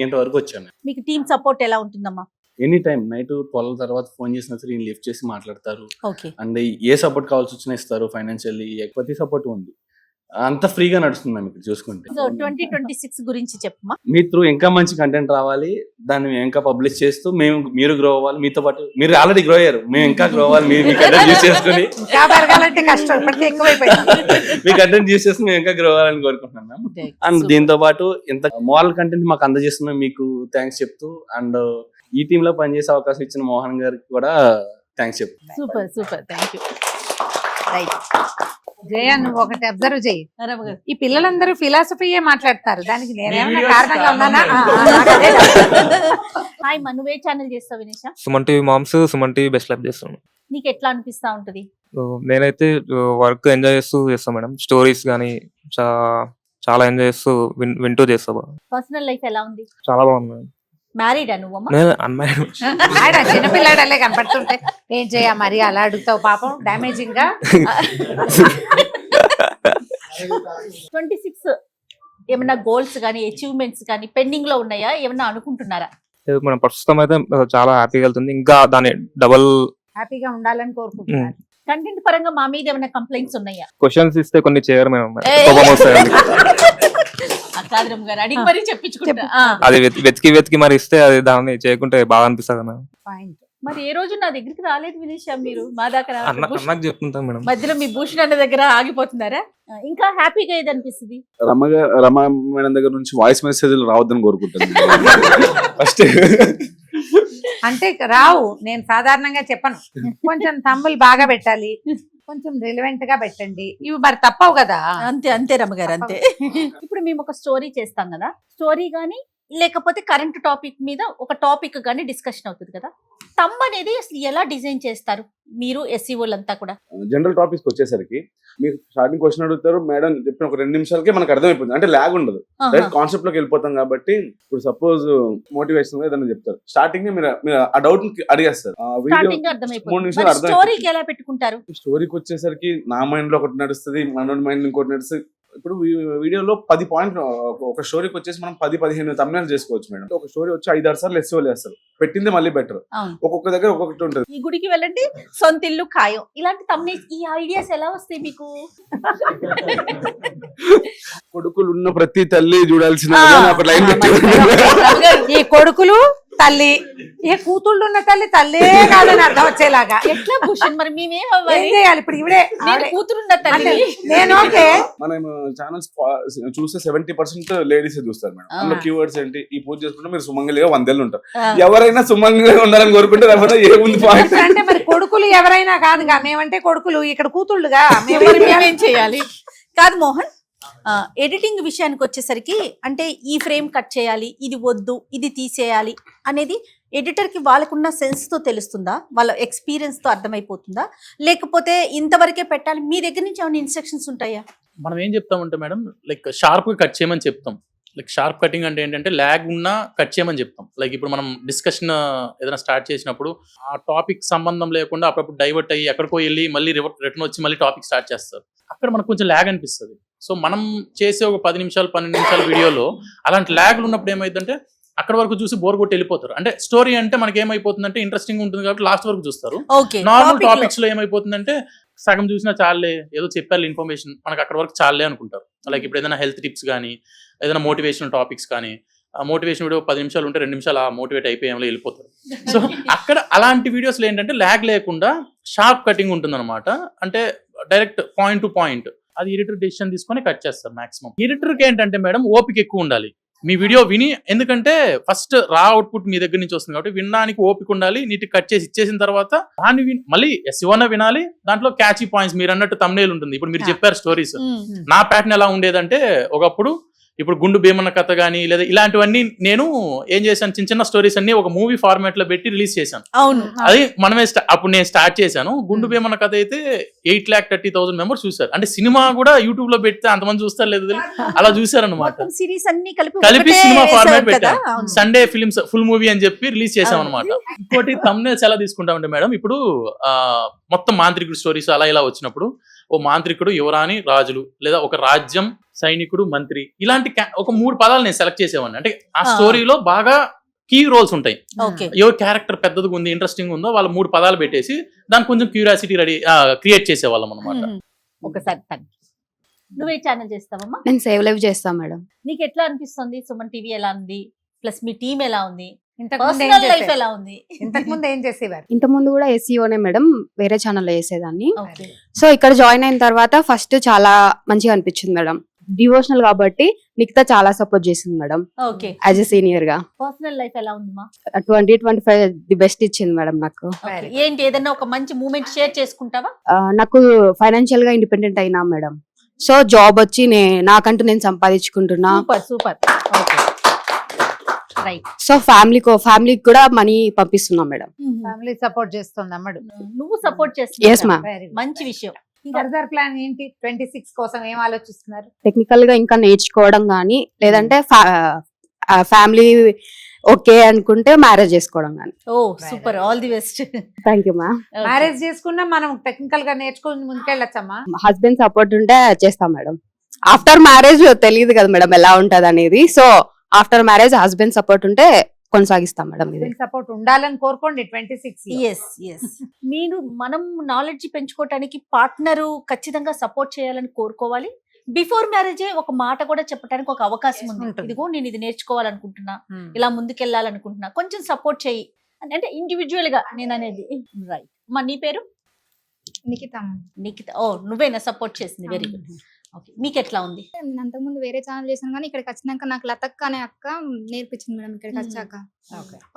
ఇంత వరకు వచ్చాను. మీకు టీం సపోర్ట్ ఎలా ఉంటుందమ్మా? ఎనీ టైం నైట్ 12 తర్వాత ఫోన్ చేసినా సరే ఈయన లిఫ్ట్ చేసి మాట్లాడతారు. ఓకే, అండ్ ఏ సపోర్ట్ కావాల్సి వచ్చినా ఇస్తారు. ఫైనాన్షియల్లీ ప్రతి సపోర్ట్ ఉంది. అంత ఫ్రీగా నడుస్తుంది మ్యామ్ ఇక్కడ చూసుకుంటే. సో 2026 గురించి చెప్పమ్మా. మీ త్రూ ఇంకా మంచి కంటెంట్ రావాలి, దాన్ని మేము ఇంకా పబ్లిష్ చేస్తూ మీరు గ్రో అవ్వాలి. మీతో పాటు మీరు ఆల్రెడీ గ్రో అయ్యారు, మేము ఇంకా గ్రో అవ్వాలి. మీ కంటెంట్ యూస్ చేసుకుని ఇంకా పెరగాలంటే కష్టం, ఇప్పటికే ఎక్కువైపోయింది. మీ కంటెంట్ యూస్ చేసుకుని మేము ఇంకా గ్రో అవ్వాలని కోరుకుంటున్నాం మ్యామ్. అండ్ దీంతో పాటు ఇంత మోరల్ కంటెంట్ మాకు అందజేస్తున్నా మీకు థ్యాంక్స్ చెప్తూ, అండ్ ఈ టీమ్ లో పనిచేసే అవకాశం ఇచ్చిన మోహన్ గారికి కూడా థ్యాంక్స్ చెప్తూ. Super thank you. రైట్, జయ నువ్వు ఒకటి అబ్జర్వ్ చేయి, రమ గారు. ఈ పిల్లలందరూ ఫిలాసఫీయే మాట్లాడతారు. దానికి నేనేమైనా వీడియోస్ కారణంగా ఉన్నానా? హాయ్ మా, నువ్వే ఛానల్ చేస్తావు వినేష? Suman TV moms, Suman TV best life చేస్తాను. నీకు ఎట్లా అనిపిస్తా ఉంటది? నేనైతే వర్క్ ఎంజాయ్ చేస్తూ చేస్తాను మేడం. స్టోరీస్ కానీ చాలా ఎంజాయ్ చేస్తూ వింటూ చేస్తా. పర్సనల్ లైఫ్ ఎలా ఉంది? చాలా బాగుంది మేడం. మ్యారీడా నువ్వమ్మా? నేను అన్మ్యారీడ్. ఆయన చిన్నపిల్లాడలే కనపడుతుంటే ఏం చేయ మరి అలా అడుగుతావు పాపం, డామేజింగ్ గా. 26 ఏమన్నా గోల్స్ కానీ అచీవ్మెంట్స్ కానీ పెండింగ్ లో ఉన్నాయా? ఏమన్నా అనుకుంటున్నారా? మనం ప్రస్తుతం అయితే చాలా హ్యాపీగా వెళ్తుంది. ఇంకా దాని డబల్ హ్యాపీగా ఉండాలని కోరుకుంటున్నారు. కంటెంట్ పరంగా మా మీద ఏమైనా కంప్లైంట్స్ ఉన్నాయా? క్వశ్చన్స్ ఇస్తే కొన్ని చేయరు మేడం. ఏయ్. కోపం వస్తాయి అందుకే. కాదరమ్మ గారు అడిగి మరీ చెప్పించుకుంటా. అది వెతికి మరి ఇస్తే అది దాన్ని చేయకుంటే బాగా అనిపిస్తుంది మేడం. పాయింట్. మరి ఏ రోజు నా దగ్గరికి రాలేదు వినేష, మీరు మా దాకా రాలేదు. అన్నకు చెప్తుంటాం మేడం. మధ్యలో మీ భూషణ్ అన్న దగ్గర ఆగిపోతున్నారా? ఇంకా హ్యాపీగా ఏది అనిపిస్తుంది? రమ మేడం దగ్గర నుంచి వాయిస్ మెసేజ్లు రావద్దని కోరుకుంటాను ఫస్ట్. అంటే రావు, నేను సాధారణంగా చెప్పను. కొంచెం తమ్ములు బాగా పెట్టాలి, కొంచెం రిలవెంట్ గా పెట్టండి. ఇవి మరి తప్పవు కదా. అంతే రమ్మగారు అంతే. ఇప్పుడు మేము ఒక స్టోరీ చేస్తాం కదా, స్టోరీ గానీ లేకపోతే కరెంట్ టాపిక్ మీద ఒక టాపిక్ గానీ డిస్కషన్ అవుతుంది కదా, తమ్ అనేది అసలు ఎలా డిజైన్ చేస్తారు మీరు ఎస్ఈఓలంతా కూడా? జనరల్ టాపిక్స్ వచ్చేసరికి మీరు స్టార్టింగ్ క్వశ్చన్ అడుగుతారు, మేడం చెప్పిన ఒక 2 నిమిషాలకే మనకు అర్థమైపోతుంది. అంటే ల్యాగ్ ఉండదు, డైరెక్ట్ కాన్సెప్ట్ లోకి వెళ్ళిపోతాం. కాబట్టి ఇప్పుడు సపోజ్ మోటివేషన్ ఏదైనా చెప్తారు, స్టార్టింగ్ మీరు ఆ డౌట్ అడిగేస్తారు. స్టార్టింగ్ అర్థమైపోతుంది. స్టోరీకి ఎలా పెట్టుకుంటారు? స్టోరీకి వచ్చేసరికి నా మైండ్ లో ఒకటి నడుస్తుంది, మనోడి మైండ్ ఇంకోటి నడుస్తుంది. ఇప్పుడు వీడియోలో 10 పాయింట్లు, ఒక స్టోరీకి వచ్చేసి మనం 10-15 thumbnails చేసుకోవచ్చు మేడం. ఒక స్టోరీ వచ్చి 5-6 సార్లు ఎస్సీఓ వేస్తారు, పెట్టింది మళ్ళీ బెటర్. ఒక్కొక్క దగ్గర ఒక్కొక్కటి ఉంటుంది. ఈ గుడికి వెళ్ళండి, సొంత ఇల్లు ఖాయం, ఇలాంటి thumbnails, ఈ ఐడియాస్ ఎలా వస్తాయి మీకు? కొడుకులు ఉన్న ప్రతి తల్లి చూడాల్సిన ఒక లైన్ ఈ కొడుకులు తల్లి, ఏ కూతుళ్ళు ఉన్న తల్లే కాదని అర్థం వచ్చేలాగా. ఎట్లా భూషణ్ మరి మేమేం ఏం అవ్వాలి? చేయాలి ఇప్పుడు? ఇవిడే కూతురున్న తల్లి. నేను ఓకే. మనం ఛానల్స్ చూస్తే 70% లేడీస్ చూస్తారు మేడం. అందులో కీవర్డ్స్ ఏంటి? ఈ పూజ చేసుకుంటే మీరు సుమంగలిగా 100 ఏళ్ళు ఉంటారు. ఎవరైనా సుమంగలిగా ఉండాలని కోరుకుంటే ఏముంది పాయింట్? అంటే మరి కొడుకులు ఎవరైనా కాదుగా, మేమంటే కొడుకులు, ఇక్కడ కూతుళ్ళుగా మేమేం చేయాలి? కాదు మోహన్, ఎడిటింగ్ విషయానికి వచ్చేసరికి అంటే ఈ ఫ్రేమ్ కట్ చేయాలి, ఇది వద్దు, ఇది తీసేయాలి అనేది ఎడిటర్ కి వాళ్ళకున్న సెన్స్ తో తెలుస్తుందా, వాళ్ళ ఎక్స్పీరియన్స్ తో అర్థమైపోతుందా, లేకపోతే ఇంతవరకే పెట్టాలి? మీ దగ్గర నుంచి ఏమైనా ఇన్స్ట్రక్షన్స్ ఉంటాయా? మనం ఏం చెప్తామంటే మేడం, లైక్ షార్ప్ గా కట్ చేయమని చెప్తాం. లైక్ షార్ప్ కటింగ్ అంటే ఏంటంటే ల్యాగ్ ఉన్నా కట్ చేయమని చెప్తాం. లైక్ ఇప్పుడు మనం డిస్కషన్ ఏదైనా స్టార్ట్ చేసినప్పుడు ఆ టాపిక్ సంబంధం లేకుండా అప్పుడప్పుడు డైవర్ట్ అయ్యి ఎక్కడికో వెళ్ళి మళ్ళీ రిటర్న్ వచ్చి మళ్ళీ టాపిక్ స్టార్ట్ చేస్తారు. అక్కడ మనకు కొంచెం ల్యాగ్ అనిపిస్తుంది. సో మనం చేసే ఒక 10 నిమిషాలు 12 నిమిషాల వీడియోలో అలాంటి ల్యాగ్లు ఉన్నప్పుడు ఏమైందంటే అక్కడ వరకు చూసి బోర్ కొట్టి వెళ్ళిపోతారు. అంటే స్టోరీ అంటే మనకి ఏమైపోతుందంటే ఇంట్రెస్టింగ్ ఉంటుంది కాబట్టి లాస్ట్ వరకు చూస్తారు. ఓకే నార్మల్ టాపిక్స్ లో ఏమైపోతుందంటే సగం చూసినా చాలే, ఏదో చెప్పారు ఇన్ఫర్మేషన్, మనకు అక్కడ వరకు చాలే అనుకుంటారు. లైక్ ఇప్పుడు ఏదైనా హెల్త్ టిప్స్ కానీ ఏదైనా మోటివేషనల్ టాపిక్స్ కానీ, ఆ మోటివేషన్ వీడియో 10 నిమిషాలు ఉంటే 2 నిమిషాలు ఆ మోటివేట్ అయిపోయేమో వెళ్ళిపోతారు. సో అక్కడ అలాంటి వీడియోస్లో ఏంటంటే ల్యాగ్ లేకుండా షార్ప్ కటింగ్ ఉంటుందన్నమాట. అంటే డైరెక్ట్ పాయింట్ టు పాయింట్. అది ఎడిటర్ డెసిషన్ తీసుకొని కట్ చేస్తారు మాక్సిమం. ఎడిటర్కి ఏంటంటే మేడం ఓపిక ఎక్కువ ఉండాలి మీ వీడియో విని, ఎందుకంటే ఫస్ట్ రా అవుట్పుట్ మీ దగ్గర నుంచి వస్తుంది కాబట్టి వినడానికి ఓపిక ఉండాలి. నీటి కట్ చేసి ఇచ్చేసిన తర్వాత దాన్ని మళ్ళీ ఎస్ఈఓన వినాలి. దాంట్లో క్యాచీ పాయింట్స్ మీరు అన్నట్టు thumbnail ఉంటుంది. ఇప్పుడు మీరు చెప్పారు స్టోరీస్, నా ప్యాటర్న్ ఎలా ఉండేదంటే ఒకప్పుడు ఇప్పుడు గుండు భీమన్న కథ కానీ లేదా ఇలాంటివన్నీ నేను ఏం చేశాను, చిన్న చిన్న స్టోరీస్ అన్ని ఒక మూవీ ఫార్మాట్ లో పెట్టి రిలీజ్ చేశాను. అవును, అది మనమే అప్పుడు నేను స్టార్ట్ చేశాను. గుండు భీమన్న కథ అయితే 8,30,000 మెంబర్స్ చూసారు. అంటే సినిమా కూడా యూట్యూబ్ లో పెడితే అంతమంది చూస్తారు లేదు అలా చూసారనమాట. సిరీస్ అన్ని కలిపి సినిమా ఫార్మాట్ పెట్టాను. సండే ఫిలిమ్స్ ఫుల్ మూవీ అని చెప్పి రిలీజ్ చేసాం అనమాట. ఇంకోటి thumbnails ఎలా తీసుకుంటామంటే మేడం, ఇప్పుడు మొత్తం మాంత్రికుడు స్టోరీస్ అలా ఇలా వచ్చినప్పుడు ఓ మాంత్రికుడు, యువరాణి, రాజులు, లేదా ఒక రాజ్యం, సైనికుడు, మంత్రి, ఇలాంటి ఒక 3 పదాలు నేను సెలెక్ట్ చేసేవాడిని. అంటే ఆ స్టోరీలో బాగా కీ రోల్స్ ఉంటాయి. ఎవరి క్యారెక్టర్ పెద్దదిగా ఉంది, ఇంట్రెస్టింగ్ ఉందో వాళ్ళ 3 పదాలు పెట్టేసి దానికి కొంచెం క్యూరియాసిటీ క్రియేట్ చేసేవాళ్ళం అనమాట. ఒకసారి నువ్వే ఛానల్ చేస్తావమ్మా? నేను సేవ్ లైవ్ చేస్తాను మేడం. నీకు ఎట్లా అనిపిస్తుంది? సుమన్ టీవీ ఎలా ఉంది, ప్లస్ మీ టీం ఎలా ఉంది, ఇంతకు ముందు ఏం పర్సనల్ లైఫ్ చేసేవారు? ఎలా ఉంది? ఇంతకు ముందు ఏం చేసేవారు? ఇంత ముందు కూడా ఎస్ఈఓనే మేడం, వేరే ఛానల్లో చేసేదాన్ని. ఓకే. సో ఇక్కడ జాయిన్ అయిన తర్వాత ఫస్ట్ చాలా మంచిగా అనిపించింది మేడం. డివోషనల్ కాబట్టి నిఖిత చాలా సపోర్ట్ చేసింది madam okay. As a senior గా. పర్సనల్ లైఫ్ ఎలా ఉంది మా? 2025 ది బెస్ట్ ఇచ్చింది మేడం నాకు. ఓకే. ఏంటి ఏదైనా ఒక మంచి మూమెంట్ షేర్ చేసుకుంటావా? నాకు ఫైనాన్షియల్ గా ఇండిపెండెంట్ అయినా మేడం. సో జాబ్ వచ్చి నాకంటూ నేను సంపాదించుకుంటున్నా. Super super. Okay right. So ఫ్యామిలీకి కూడా మనీ పంపిస్తున్నా మేడం. ఫ్యామిలీ సపోర్ట్ చేస్తుంది అమ్మడు. నువ్వు సపోర్ట్ Yes, చేస్తున్నావు, ma'am. మంచి విషయం. ఫర్దర్ ప్లాన్ ఏంటి? 26 కోసం ఏం ఆలోచిస్తున్నారు? టెక్నికల్ గా ఇంకా నేర్చుకోవడం గానీ, లేదంటే ఫ్యామిలీ ఓకే అనుకుంటే మ్యారేజ్ చేసుకోవడం గానీ. Oh super, all the best. Thank you ma'am. Marriage చేసుకున్నా మనం టెక్నికల్ గా నేర్చుకుని ముందుకెళ్ళొచ్చమ్మా. హస్బెండ్ సపోర్ట్ ఉంటే చేస్తాం మేడం. ఆఫ్టర్ మ్యారేజ్ తెలియదు కదా మేడం ఎలా ఉంటది అనేది. So after marriage husband support ఉంటే కొనసాగిస్తాం మేడం. ఇది సపోర్ట్ ఉండాలని కోరుకోండి 26. మీరు మనం నాలెడ్జ్ పెంచుకోవటానికి పార్ట్నర్ ఖచ్చితంగా సపోర్ట్ చేయాలని కోరుకోవాలి. బిఫోర్ మ్యారేజే ఒక మాట కూడా చెప్పడానికి ఒక అవకాశం ఉంది. ఇదిగో నేను ఇది నేర్చుకోవాలనుకుంటున్నా, ఇలా ముందుకెళ్ళాలనుకుంటున్నా, కొంచెం సపోర్ట్ చేయి అంటే ఇండివిజువల్ గా నేను అనేది. రైట్. మా నీ పేరు? నిఖిత. ఓ నువ్వేనా సపోర్ట్ చేసింది? Very good. ఓకే. మీకు ఎట్లా ఉంది? నేను అంతకుముందు వేరే ఛానల్ చేశాను కానీ ఇక్కడికి వచ్చినాక నాకు లతక్క అనే అక్క నేర్పించింది మేడం. ఇక్కడికి వచ్చాక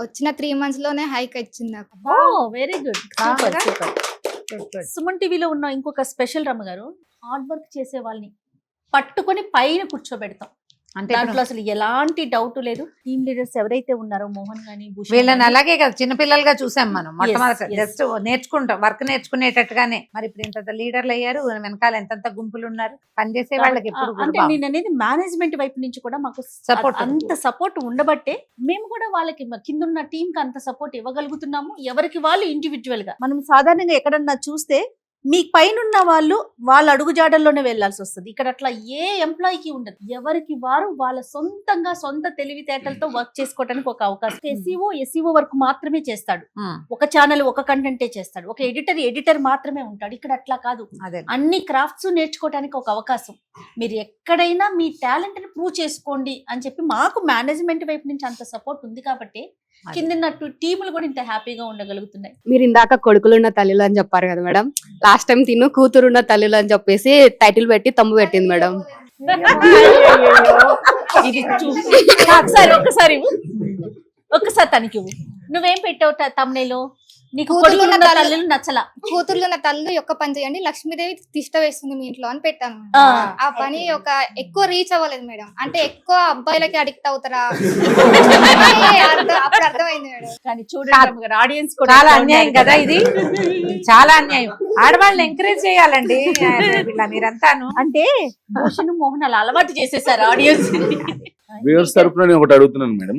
వచ్చిన 3 months లోనే హైక్ ఇచ్చింది నాకు. Oh very good. Super super. Suman టీవీలో ఉన్న ఇంకొక స్పెషల్ రమ్మ గారు, హార్డ్ వర్క్ చేసే వాళ్ళని పట్టుకొని పైన కూర్చోబెడతాం. అంటే దాంట్లో అసలు ఎలాంటి డౌట్ లేదు. టీమ్ లీడర్స్ ఎవరైతే ఉన్నారో మోహన్ గానీ, భూషణ్ వీళ్ళని గానీ, అలాగే కదా చిన్నపిల్లలుగా చూసాం మనం. మొట్టమొదట yes. జస్ట్ నేర్చుకుంటాం, వర్క్ నేర్చుకునేటట్టుగానే. మరి ఇప్పుడు ఇంత లీడర్లు అయ్యారు, వెనకాల ఎంతంత గుంపులు ఉన్నారు, పనిచేసే వాళ్ళకి ఎప్పుడు అంటే నేను అనేది మేనేజ్మెంట్ వైపు నుంచి కూడా మాకు Support. అంత సపోర్ట్ ఉండబట్టే మేము కూడా వాళ్ళకి కింద ఉన్న టీం కి అంత సపోర్ట్ ఇవ్వగలుగుతున్నాము. ఎవరికి వాళ్ళు ఇండివిజువల్ గా. మనం సాధారణంగా ఎక్కడన్నా చూస్తే మీకు పైన ఉన్న వాళ్ళు వాళ్ళ అడుగుజాడల్లోనే వెళ్లాల్సి వస్తుంది. ఇక్కడ అట్లా ఏ ఎంప్లాయీకి ఉండదు. ఎవరికి వారు వాళ్ళ సొంతంగా సొంత తెలివితేటలతో వర్క్ చేసుకోవడానికి ఒక అవకాశం. ఎస్ఈఓ వర్క్ మాత్రమే చేస్తాడు, ఒక ఛానల్ ఒక కంటెంటే చేస్తాడు, ఒక ఎడిటర్ మాత్రమే ఉంటాడు. ఇక్కడ అట్లా కాదు, అన్ని క్రాఫ్ట్స్ నేర్చుకోవడానికి ఒక అవకాశం. మీరు ఎక్కడైనా మీ టాలెంట్ ని ప్రూవ్ చేసుకోండి అని చెప్పి మాకు మేనేజ్మెంట్ వైపు నుంచి అంత సపోర్ట్ ఉంది కాబట్టి కింద టీములు కూడా ఇంత హ్యాపీగా ఉండగలుగుతున్నాయి. మీరు ఇందాక కొడుకులున్న తల్లులు అని చెప్పారు కదా మేడం. లాస్ట్ టైం తిను కూతురున్న తల్లులు అని చెప్పేసి టైటిల్ పెట్టి తమ్ము పెట్టింది మేడం. ఒక్కసారి తనకి నువ్వేం పెట్టావు తమ్మునేలో? నీకు కూతుర్లున్న తల్లులు నచ్చలా? కూతుర్లున్న తల్లు యొక్క పని చేయండి, లక్ష్మీదేవి తిష్ట వేస్తుంది మీ ఇంట్లో అని పెట్టాను. ఆ పని ఎక్కువ రీచ్ అవ్వలేదు మేడం. అంటే ఎక్కువ అబ్బాయిలకి అడిక్ట్ అవుతారా అప్పుడు అర్థమైంది మేడం. కానీ చూడండి ఆడియన్స్ కూడా చాలా అన్యాయం కదా ఇది, చాలా అన్యాయం. ఆడవాళ్ళని ఎంకరేజ్ చేయాలండి మీరంతాను. అంటే భూషణ్ మోహన్ అలా అలవాటు చేసేసారు ఆడియన్స్. వ్యూవర్స్ తరపున నేను ఒకటి అడుగుతున్నాను మేడం.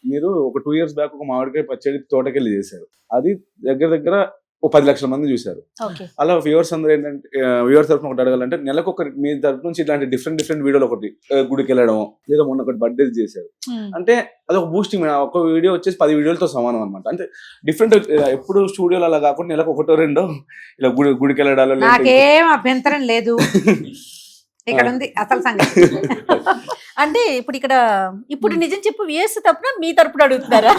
మీరు ఒక 2 years బ్యాక్ ఒక మామిడికాయ పచ్చడి తోటకెళ్ళి చేశారు. అది దగ్గర ఓ 10 లక్షల మంది చూశారు. ఓకే. అలా వ్యూవర్స్ అందరూ ఏంటంటే వ్యూవర్స్ తరఫున ఒకటి అడగాలంటే నెలకు ఒక మీ తరఫు నుంచి ఇట్లాంటి డిఫరెంట్ వీడియోలు ఒకటి గుడికి వెళ్ళడం లేదా మొన్న ఒకటి బర్త్డే చేశారు అంటే అదొక బూస్టింగ్. ఒక వీడియో వచ్చేసి 10 వీడియోలతో సమానం అనమాట. అంటే డిఫరెంట్ ఎప్పుడు స్టూడియోలో అలా కాకుండా నెలకు ఒకటో రెండో ఇలా గుడికి వెళ్ళడాలో. నాకేం అభ్యంతరం లేదు. ఇక్కడ ఉంది అసలు సంగతి. అంటే ఇప్పుడు నిజం చెప్పు, వ్యూయర్స్ తప్పున మీ తరపున అడుగుతున్నారా?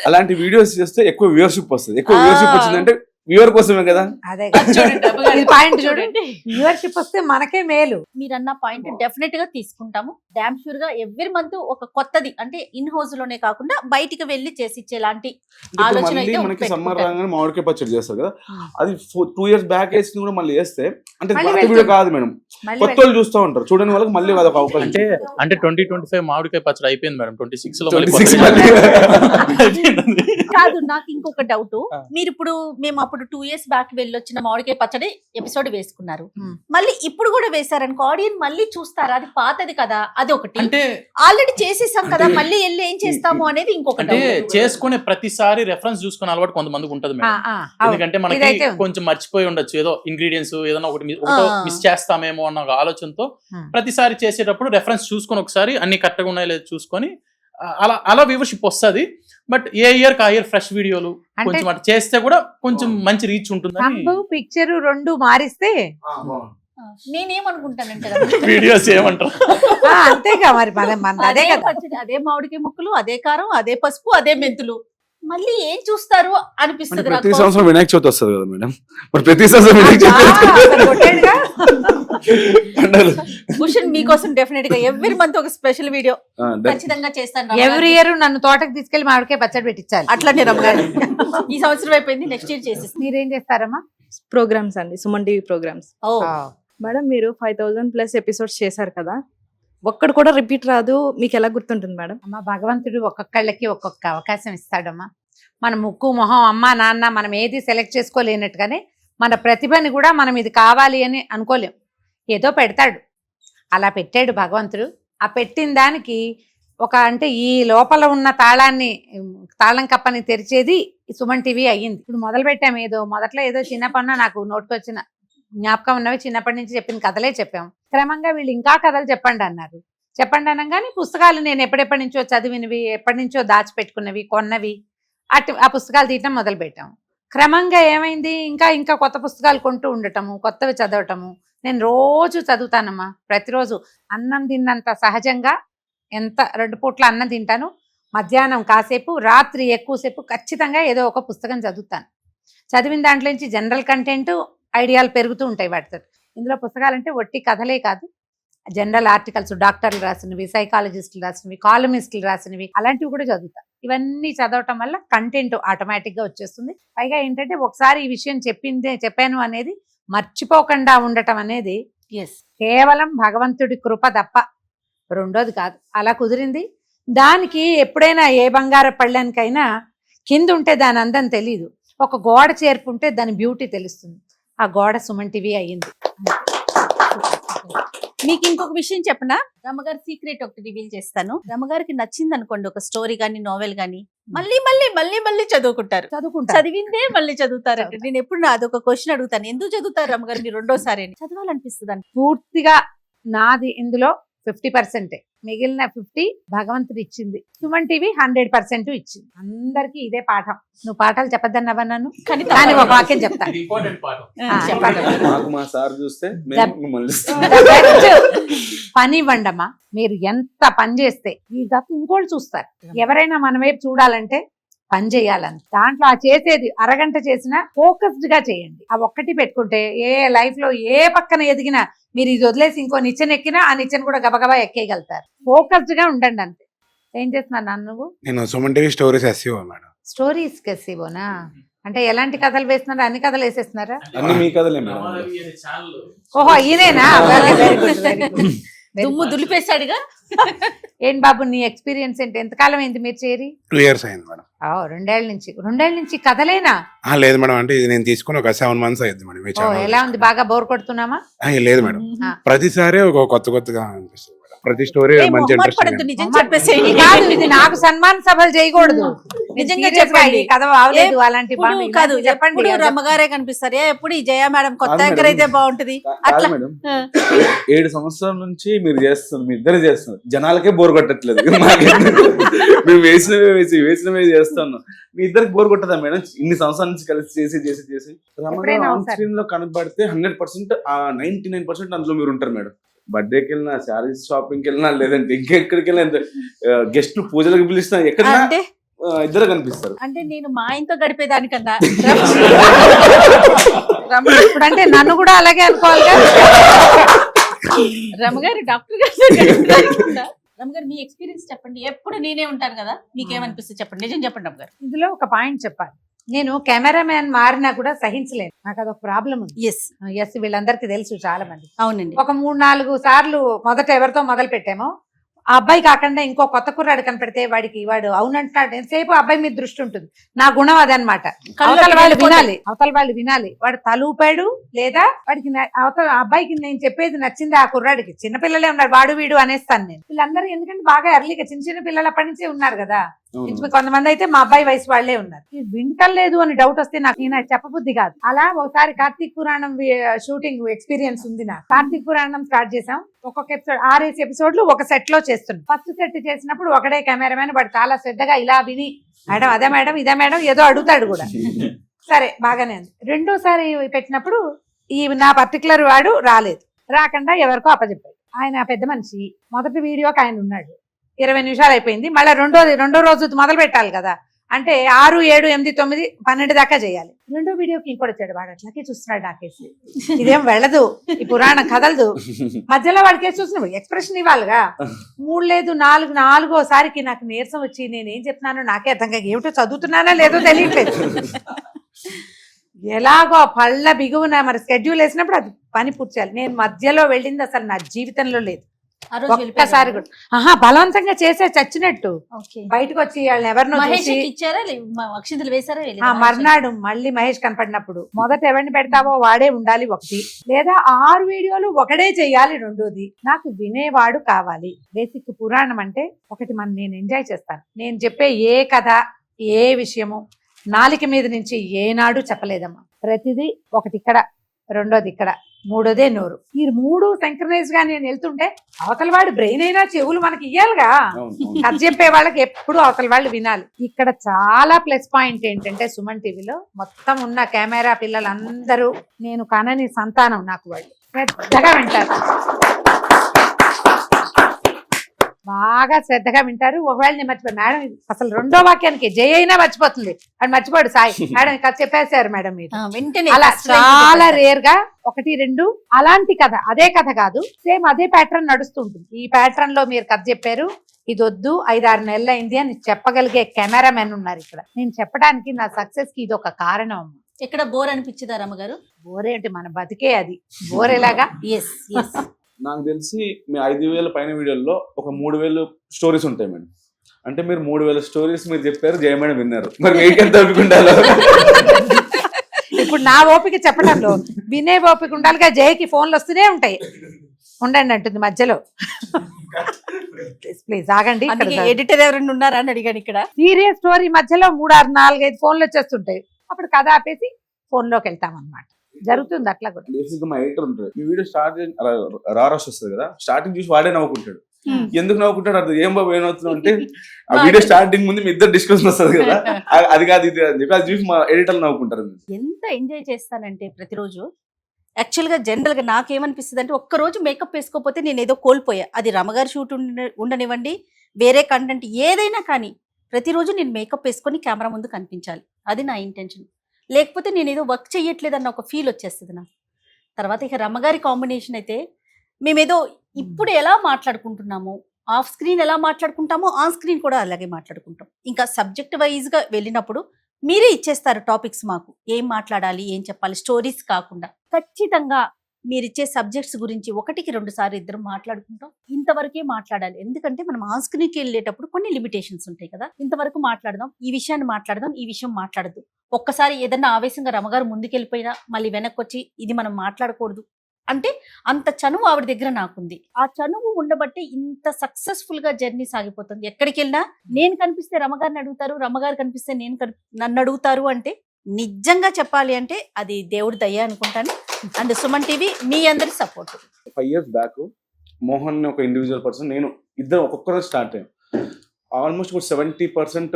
అలాంటి వీడియోస్ చేస్తే ఎక్కువ వ్యూవర్షిప్ వస్తుంది. ఎక్కువ వ్యూవర్షిప్ వచ్చిందంటే వ్యూవర్ కోసమే కదా. అదే పాయింట్ చూడండి, వ్యూవర్షిప్ వస్తే మనకే మేలు. మీరన్న పాయింట్ డెఫినెట్ గా తీసుకుంటాము. డామ్ షూర్ గా ఎవ్రీ మంత్ ఒక కొత్తది అంటే ఇన్ హౌస్ లోనే కాకుండా బయటికి వెళ్ళి చేసి ఇచ్చేలాంటి ఆలోచన అయితే మనకి సమ్మర్ రాగానే మామిడికాయ పచ్చడి చేస్తారు కదా, అది 2 years బ్యాక్ వేసి కూడా మళ్ళీ వేస్తే అంటే వీడియో కాదు మేడం, కొత్త వాళ్ళు చూస్తూ ఉంటారు, చూడని వాళ్ళకి మళ్ళీ అదొక అవకాశం. అంటే 2025 మామిడికాయ పచ్చడి అయిపోయింది మేడం, 26 లో కాదు. నాకు ఇంకొక డౌట్, మీరు ఇప్పుడు మేము అప్పుడు 2 years బ్యాక్ వెళ్ళొచ్చిన మామిడికాయ పచ్చడి ఎపిసోడ్ వేసుకున్నారు, మళ్ళీ ఇప్పుడు కూడా వేసారనుకో ఆడియన్స్ మళ్ళీ చూస్తారా? అది పాతది కదా, అది ఒకటి. అంటే ఆల్రెడీ చేసేసాం కదా, మళ్ళీ వెళ్ళి ఏం చేస్తాము అనేది ఇంకొకటి. అంటే చేసుకునే ప్రతిసారి రెఫరెన్స్ చూసుకునే అలవాటు కొంతమందికి ఉంటది మేడం. ఎందుకంటే మనకి కొంచెం మర్చిపోయి ఉండొచ్చు, ఏదో ఇంగ్రీడియంట్స్ ఏదైనా ఒకటి మిస్ చేస్తామేమో అన్న ఒక ఆలోచనతో ప్రతిసారి చేసేటప్పుడు రెఫరెన్స్ చూసుకొని ఒకసారి అన్ని కరెక్ట్గా ఉన్నాయో లేదో చూసుకొని అలా వ్యూవర్షిప్ వస్తుంది. బట్ ఏ ఇయర్ ఆ ఇయర్ ఫ్రెష్ వీడియోలు కొంచెం అటు చేస్తే కూడా కొంచెం మంచి రీచ్ ఉంటుంది. పిక్చర్ 2 మారిస్తే నేనేమనుకుంటానంటే వీడియోస్ ఏమంటారు అంతేగా మరి, అదే కదా, అదే మామిడికాయ ముక్కలు, అదే కారం, అదే పసుపు, అదే మెంతులు, మళ్ళీ ఏం చూస్తారు అనిపిస్తుంది. ప్రతి సంవత్సరం వినాయక చవితి వస్తుంది కదా మేడం, మరి ప్రతి సంవత్సరం వినాయక చవితి భూషణ్ మీకోసం డెఫినెట్ గా ఎవ్రీ మంత్ ఒక స్పెషల్ వీడియో ఖచ్చితంగా చేస్తాను. ఎవ్రీ ఇయర్ నన్ను తోటకి తీసుకెళ్లి మామిడికాయ పచ్చడి పెట్టించాలి. అట్లానే రమ్మగారు ఈ సంవత్సరం అయిపోయింది, నెక్స్ట్ ఇయర్ చేసేసి. మీరేం చేస్తారమ్మా? ప్రోగ్రామ్స్ అండి, సుమన్ టీవీ ప్రోగ్రామ్స్. మేడం మీరు 5000+ ఎపిసోడ్స్ చేశారు కదా, ఒక్కడు కూడా రిపీట్ రాదు, మీకు ఎలా గుర్తుంటుంది మేడం? అమ్మ భగవంతుడు ఒక్కొక్కళ్ళకి ఒక్కొక్క అవకాశం ఇస్తాడమ్మా. మన ముక్కు మొహం అమ్మ నాన్న మనం ఏది సెలెక్ట్ చేసుకోలేనట్టుగానే మన ప్రతిభని కూడా మనం ఇది కావాలి అని అనుకోలేం, ఏదో పెడతాడు. అలా పెట్టాడు భగవంతుడు. ఆ పెట్టిన దానికి అంటే ఈ లోపల ఉన్న తాళం కప్పని తెరిచేది సుమన్ టీవీ అయ్యింది. ఇప్పుడు మొదలు పెట్టాము, మొదట్లో ఏదో చిన్నపన్న నాకు నోటుకొచ్చిన జ్ఞాపకం ఉన్నవి చిన్నప్పటి నుంచి చెప్పిన కథలే చెప్పాము. క్రమంగా వీళ్ళు ఇంకా కథలు చెప్పండి అన్నారు. చెప్పండి అనగానే పుస్తకాలు నేను ఎప్పటి నుంచో చదివినవి, ఎప్పటి నుంచో దాచిపెట్టుకున్నవి, కొన్నవి ఆ పుస్తకాలు తీయటం మొదలు పెట్టాము. క్రమంగా ఏమైంది, ఇంకా కొత్త పుస్తకాలు కొంటూ ఉండటము, కొత్తవి చదవటము. నేను రోజు చదువుతానమ్మా, ప్రతిరోజు అన్నం తిన్నంత సహజంగా 2 పూట్ల అన్నం తింటాను. మధ్యాహ్నం కాసేపు, రాత్రి ఎక్కువసేపు ఖచ్చితంగా ఏదో ఒక పుస్తకం చదువుతాను. చదివిన దాంట్లో నుంచి జనరల్ కంటెంట్ ఐడియాలు పెరుగుతూ ఉంటాయి వాటితో. ఇందులో పుస్తకాలు అంటే ఒట్టి కథలే కాదు, జనరల్ ఆర్టికల్స్, డాక్టర్లు రాసినవి, సైకాలజిస్టులు రాసినవి, కాలమిస్టులు రాసినవి, అలాంటివి కూడా చదువుతాను. ఇవన్నీ చదవటం వల్ల కంటెంట్ ఆటోమేటిక్గా వచ్చేస్తుంది. పైగా ఏంటంటే ఒకసారి ఈ విషయం చెప్పాను అనేది మర్చిపోకుండా ఉండటం అనేది కేవలం భగవంతుడి కృప తప్ప రెండోది కాదు. అలా కుదిరింది. దానికి ఎప్పుడైనా ఏ బంగార పళ్ళానికైనా కింద ఉంటే దాని అందం తెలీదు, ఒక గోడ చేర్పుంటే దాని బ్యూటీ తెలుస్తుంది. ఆ గోడ సుమన్ టీవీ అయ్యింది. మీకు ఇంకొక విషయం చెప్పనా, రమ్మగారి సీక్రెట్ ఒకటి రివీల్ చేస్తాను. రమ్మగారికి నచ్చింది అనుకోండి ఒక స్టోరీ గానీ నోవెల్ గానీ, మళ్ళీ చదువుకుంటారు. చదివిందే మళ్ళీ చదువుతారంటే నేను ఎప్పుడు అదొక క్వశ్చన్ అడుగుతాను, ఎందుకు చదువుతారు రమ్మగారు మీరు రెండోసారి? చదవాలనిపిస్తుంది. పూర్తిగా నాది ఇందులో 50%, మిగిలిన 50 భగవంతుడు ఇచ్చింది. సుమన్ టీవీ 100% ఇచ్చింది. అందరికి ఇదే పాఠం. నువ్వు పాఠాలు చెప్పద్దన్నావా నన్ను, కానీ ఒక వాక్యం చెప్తా. పని ఇవ్వండమ్మా, మీరు ఎంత పని చేస్తే ఈ తప్ప ఇంకోటి చూస్తారు. ఎవరైనా మన వైపు చూడాలంటే పని చేయాలని, దాంట్లో ఆ చేసేది అరగంట చేసినా ఫోకస్డ్ గా చేయండి. ఆ ఒక్కటి పెట్టుకుంటే ఏ లైఫ్ లో ఏ పక్కన ఎదిగినా మీరు ఇది వదిలేసి ఇంకో నిచ్చెన ఎక్కినా ఆ నిచ్చెన కూడా గబగబా ఎక్కేయగలుగుతారు. ఫోకస్డ్ గా ఉండండి అంతే. ఏం చేస్తున్నాను నన్ను నువ్వు? నేను Suman TV stories SEO madam. Stories ఎస్సీఓనా? అంటే ఎలాంటి కథలు వేస్తున్నారా? అన్ని కథలు వేసేస్తున్నారా? ఓహో ఈయనేనా? దుమ్ము దులిపేశాడుగా. ఏం బాబు నీ ఎక్స్పీరియన్స్ ఏంటి? ఎంతకాలం అయింది మీరు చేరి? 2 years అయింది మేడం. 2 ఏళ్ల నుంచి కథలేనా? లేదు మేడం, అంటే ఇది నేను తీసుకుని ఒక 7 months అయింది మేడం. ఈ ఛానల్ ఎలా ఉంది? బాగా బోర్ కొడుతున్నామా? లేదు మేడం, ప్రతిసారి ఒక కొత్తగా అనిపిస్తుంది మేడం. ప్రతి స్టోరీ మంచి ఇంట్రెస్టింగ్. నిజం చెప్పేసేయండి. కాదు, ఇది నాకు సన్మాన సభలు చేయకూడదు. నిజంగా Serious గా చెప్పండి. ఈ కథ బాగలేదు అలాంటి ఎప్పుడు కాదు, చెప్పండి. ఎప్పుడు రమ్మగారే కనిపిస్తారు. ఎప్పుడు ఈ జయ మేడం కొత్త యాంకర్ అయితే బాగుంటది అట్లా. మేడం 7 సంవత్సరాల నుంచి మీరు చేస్తున్నారు, మీ ఇద్దరు చేస్తున్నారు, జనాలకే బోర్ కొట్టట్లేదు. మేము వేసినవే చేస్తున్నాం, మీ ఇద్దరికి బోర్ కొట్టదా మేడం? ఇన్ని సంవత్సరాల నుంచి కలిసి చేసి ఎప్పుడైనా ఆన్ స్క్రీన్ లో కనబడితే 100% 99% అందులో మీరు ఉంటారు మేడం. బర్త్డేకి వెళ్ళినా, శారీస్ షాపింగ్కి వెళ్ళినా, లేదంటే ఇంకెక్కడికి వెళ్ళినా, గెస్ట్ పూజలకు పిలిచినా, ఎక్కడైనా అంటే ఇద్దరు కనిపిస్తారు. అంటే నేను మా ఆయనతో గడిపేదానికన్నా అంటే నన్ను కూడా అలాగే అనుకోవాలిగా. రమ్మగారు డాక్టర్ గారు రమ్మగారు మీ ఎక్స్పీరియన్స్ చెప్పండి. ఎప్పుడు నేనే ఉంటాను కదా, మీకేమనిపిస్తుంది చెప్పండి, నిజం చెప్పండి రమ్మగారు. ఇందులో ఒక పాయింట్ చెప్పాలి. నేను కెమెరామ్యాన్ మారినా కూడా సహించలేను, నాకు అదొక ప్రాబ్లం ఉంది. ఎస్ వీళ్ళందరికీ తెలుసు చాలా మంది. అవునండి. ఒక 3-4 సార్లు మొదట ఎవరితో మొదలు పెట్టామో ఆ అబ్బాయి కాకుండా ఇంకో కొత్త కుర్రాడు కనపెడితే వాడు అవునంటున్నాడు, ఎంతసేపు అబ్బాయి మీద దృష్టి ఉంటుంది. నా గుణం అదనమాట. అవతల వాళ్ళు వినాలి. వాడు తలూపాడు లేదా వాడికి అవతల అబ్బాయికి నేను చెప్పేది నచ్చింది, ఆ కుర్రాడికి చిన్నపిల్లలే ఉన్నారు, వాడు వీడు అనేస్తాను నేను. వీళ్ళందరూ ఎందుకంటే బాగా ఎర్లీగా చిన్న పిల్లలు అప్పటి నుంచే ఉన్నారు కదా. కొంతమంది అయితే మా అబ్బాయి వయసు వాళ్లే ఉన్నారు. వింటలేదు అని డౌట్ వస్తే నాకు చెప్పబుద్ధి కాదు. అలా ఒకసారి కార్తీక్ పురాణం షూటింగ్ ఎక్స్పీరియన్స్ ఉంది నాకు. కార్తీక్ పురాణం స్టార్ట్ చేసాం. ఒక్కొక్క ఎపిసోడ్ 6 ఎపిసోడ్లు ఒక సెట్ లో చేస్తున్నాం. ఫస్ట్ సెట్ చేసినప్పుడు ఒకడే కెమెరామెన్, వాడు చాలా శ్రద్ధగా ఇలా విని మేడం అదే మేడం ఇదే మేడం ఏదో అడుగుతాడు కూడా. సరే బాగానే ఉంది. రెండోసారి పెట్టినప్పుడు ఈ నా పర్టికులర్ వాడు రాకుండా ఎవరికో అప్పచెప్పాడు. ఆయన పెద్ద మనిషి. మొదటి వీడియోకి ఆయన ఉన్నాడు, 20 నిమిషాలు అయిపోయింది. మళ్ళీ రెండో రోజు మొదలు పెట్టాలి కదా, అంటే 6, 7, 8, 9, 12 దాకా చేయాలి. రెండో వీడియోకి ఇంకోటి వచ్చాడు, వాడు అట్లాగే చూస్తున్నాడు నాకేసి. ఇదేం వెళ్ళదు, ఈ పురాణం కదలదు. మధ్యలో వాడికేసి చూస్తున్నాడు, ఎక్స్ప్రెషన్ ఇవ్వాలిగా. 3 లేదు 4, 4వసారికి నాకు నీరసం వచ్చి నేనేం చెప్తున్నానో నాకే అర్థం కాక ఏమిటో చదువుతున్నానో లేదో తెలియట్లేదు. ఎలాగో పళ్ళ బిగువున మరి స్కెడ్యూల్ వేసినప్పుడు అది పని పూర్తి చేయాలి. నేను మధ్యలో వెళ్ళింది అసలు నా జీవితంలో లేదు ఒక్కసారి కూడా. బలవంతంగా చేసే చచ్చినట్టు బయటకు వచ్చి వాళ్ళని ఎవరినో మర్నాడు మళ్ళీ మహేష్ కనపడినప్పుడు మొదట ఎవరిని పెడతావో వాడే ఉండాలి ఒకటి, లేదా 6 వీడియోలు ఒకడే చెయ్యాలి రెండోది. నాకు వినేవాడు కావాలి. బేసిక్ పురాణం అంటే ఒకటి నేను ఎంజాయ్ చేస్తాను. నేను చెప్పే ఏ కథ ఏ విషయము నాలిక మీద నుంచి ఏనాడు చెప్పలేదమ్మా. ప్రతిదీ ఒకటి ఇక్కడ, రెండోది ఇక్కడ, మూడోదే నోరు. ఈ 3 సింక్రనైజ్ గా నేను వెళ్తుంటే అవతల వాడు బ్రెయిన్ అయినా చెవులు మనకి ఇయ్యాలిగా. కథ చెప్పే వాళ్ళకి ఎప్పుడు అవతల వాళ్ళు వినాలి. ఇక్కడ చాలా ప్లస్ పాయింట్ ఏంటంటే సుమన్ టీవీలో మొత్తం ఉన్న కెమెరా పిల్లలందరూ నేను కనని సంతానం. నాకు వాళ్ళు శ్రద్ధగా వింటారు, బాగా శ్రద్ధగా వింటారు. ఒకవేళ నేను మర్చిపోయి మేడం అసలు రెండో వాక్యానికి జయ అయినా మర్చిపోతుంది, అది మర్చిపోడు సాయి మేడం కథ చెప్పేశారు మేడం మీరు. అలా చాలా రేర్ గా 1, 2 అలాంటి కథ, అదే కథ కాదు, సేమ్ అదే ప్యాటర్న్ నడుస్తూ ఉంటుంది. ఈ ప్యాటర్న్ లో మీరు కథ చెప్పారు, ఇది వద్దు 5-6 నెలలు అయింది అని చెప్పగలిగే కెమెరామెన్ ఉన్నారు ఇక్కడ. నేను చెప్పడానికి నా సక్సెస్ కి ఇది ఒక కారణం అమ్మ. ఎక్కడ బోర్ అనిపించదా రమ్మగారు? బోర్ ఏంటి, మన బతికే అది బోర్ ఎలాగా. నాకు తెలిసి మీ 5,000 పైన వీడియోల్లో ఒక 3,000 స్టోరీస్ ఉంటాయి మేడం. అంటే మీరు 3,000 స్టోరీస్ మీరు చెప్పారు, జయ మేడం విన్నారు, మరి మీకెంత ఓపిక ఉండాలి? ఇప్పుడు నా ఓపిక చెప్పడంలో వినే ఓపిక ఉండాలిగా. జయకి ఫోన్లు వస్తూనే ఉంటాయి, ఉండండి అంటుంది మధ్యలో. ప్లీజ్ ఆగండి, ఎడిటర్ ఎవరైనా ఉన్నారా అని అడిగాను. ఇక్కడ సీరియస్ స్టోరీ మధ్యలో 3, 6, 4, 5 ఫోన్లు వచ్చేస్తుంటాయి. అప్పుడు కథ ఆపేసి ఫోన్ లోకి వెళ్తాం అన్నమాట. జరుగుతుంది అట్లా కూడా. బేసిక్ గా మా ఎడిటర్ ఉంటాడు, మీ వీడియో స్టార్ట్ రారస్ వస్తుంది కదా, స్టార్టింగ్ చూసి వాడే నవ్వుకుంటాడు. ఎందుకు నవ్వుకుంటాడు అర్థం ఏం బాబు ఏమవుతుంది అంటే, ఆ వీడియో స్టార్టింగ్ ముందు మీ ఇద్దరు డిస్కషన్ వస్తుంది కదా, అది కాదు ఇది అని చెప్పి అది చూసి మా ఎడిటర్లు నవ్వుకుంటారు. ఎంత ఎంజాయ్ చేస్తానంటే ప్రతిరోజు. యాక్చువల్గా జనరల్గా నాకేమనిపిస్తుంది అంటే, ఒక్కరోజు మేకప్ వేసుకోకపోతే నేను ఏదో కోల్పోయా. అది రమగారి షూట్ ఉండనివ్వండి, వేరే కంటెంట్ ఏదైనా కానీ, ప్రతిరోజు నేను మేకప్ వేసుకొని కెమెరా ముందు కనిపించాలి. అది నా ఇంటెన్షన్. లేకపోతే నేను ఏదో వర్క్ చేయట్లేదన్న ఒక ఫీల్ వచ్చేస్తుంది నాకు. తర్వాత ఇక రమ్మగారి కాంబినేషన్ అయితే మేమేదో ఇప్పుడు ఎలా మాట్లాడుకుంటున్నామో, ఆఫ్ స్క్రీన్ ఎలా మాట్లాడుకుంటామో ఆన్ స్క్రీన్ కూడా అలాగే మాట్లాడుకుంటాం. ఇంకా సబ్జెక్ట్ వైజ్గా వెళ్ళినప్పుడు మీరే ఇచ్చేస్తారు టాపిక్స్ మాకు, ఏం మాట్లాడాలి ఏం చెప్పాలి, స్టోరీస్ కాకుండా. ఖచ్చితంగా మీరిచ్చే సబ్జెక్ట్స్ గురించి 1కి 2 సార్లు ఇద్దరు మాట్లాడుకుంటాం. ఇంతవరకే మాట్లాడాలి, ఎందుకంటే మనం ఆన్ స్క్రీన్కి వెళ్ళేటప్పుడు కొన్ని లిమిటేషన్స్ ఉంటాయి కదా. ఇంతవరకు మాట్లాడదాం, ఈ విషయాన్ని మాట్లాడదాం, ఈ విషయం మాట్లాడద్దు. ఒక్కసారి ఏదన్నా ఆవేశంగా రమగారు ముందుకెళ్ళిపోయినా మళ్ళీ వెనక్కి వచ్చి ఇది మనం మాట్లాడకూడదు అంటే అంత చనువు ఆవిడ దగ్గర నాకుంది. ఆ చనువు ఉండబట్టే ఇంత సక్సెస్ఫుల్ గా జర్నీ సాగిపోతుంది. ఎక్కడికి వెళ్ళినా నేను కనిపిస్తే రమగారిని అడుగుతారు, రమగారు కనిపిస్తే నన్ను అడుగుతారు. అంటే నిజంగా చెప్పాలి అంటే అది దేవుడి దయ అనుకుంటాను. అండ్ సుమన్ టీవీ మీ అందరి సపోర్ట్. 5 years బ్యాక్ మోహన్ ఒక ఇండివిజువల్ పర్సన్, నేను ఇద్దరు ఒక్కొక్కరు స్టార్ట్ అయ్యాం. ఆల్మోస్ట్ ఇప్పుడు 70%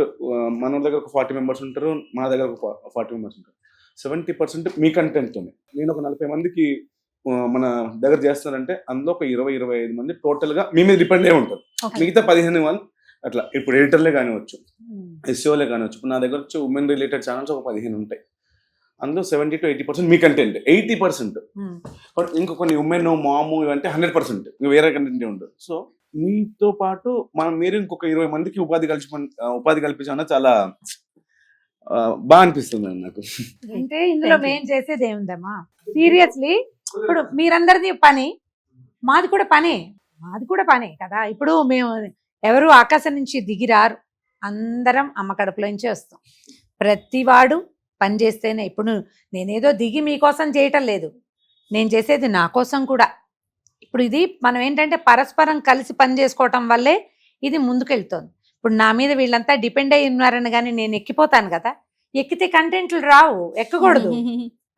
మన దగ్గర ఒక 40 members ఉంటారు, మన దగ్గర ఒక 40 members ఉంటారు. 70% మీ కంటెంట్తోనే. నేను ఒక 40 మందికి మన దగ్గర చేస్తానంటే అందులో ఒక 20-25 మంది టోటల్ గా మీ మీద డిపెండ్ అయి ఉంటారు. మిగతా 15 వాళ్ళు అట్లా ఇప్పుడు ఎడిటర్లే కానివచ్చు, ఎస్ఓలే కానివచ్చు. ఇప్పుడు నా దగ్గర వచ్చి ఉమెన్ రిలేటెడ్ ఛానల్స్ ఒక 15 ఉంటాయి. అందులో 70 to 80% మీ కంటెంట్, 80% ఇంకా కొన్ని ఉమెన్ మాము ఇవంటే 100% వేరే కంటెంట్ ఉండదు. సో మీతో పాటు మీరు ఇంకొక 20 మందికి ఉపాధి కల్పించాలన్నా చాలా బాగా అనిపిస్తుంది నాకు. అంటే ఇందులో మేము చేసేది ఏముందమ్మా, సీరియస్లీ ఇప్పుడు మీరందరిది పని, మాది కూడా పనే కదా. ఇప్పుడు మేము ఎవరు ఆకాశం నుంచి దిగిరారు, అందరం అమ్మ కడుపులో నుంచే వస్తాం. ప్రతివాడు పని చేస్తేనే. ఇప్పుడు నేనేదో దిగి మీకోసం చేయటం లేదు, నేను చేసేది నా కోసం కూడా. ఇప్పుడు ఇది మనం ఏంటంటే పరస్పరం కలిసి పని చేసుకోవటం వల్లే ఇది ముందుకెళ్తోంది. ఇప్పుడు నా మీద వీళ్ళంతా డిపెండ్ అయి ఉన్నారని కానీ నేను ఎక్కిపోతాను కదా, ఎక్కితే కంటెంట్లు రావు, ఎక్కకూడదు.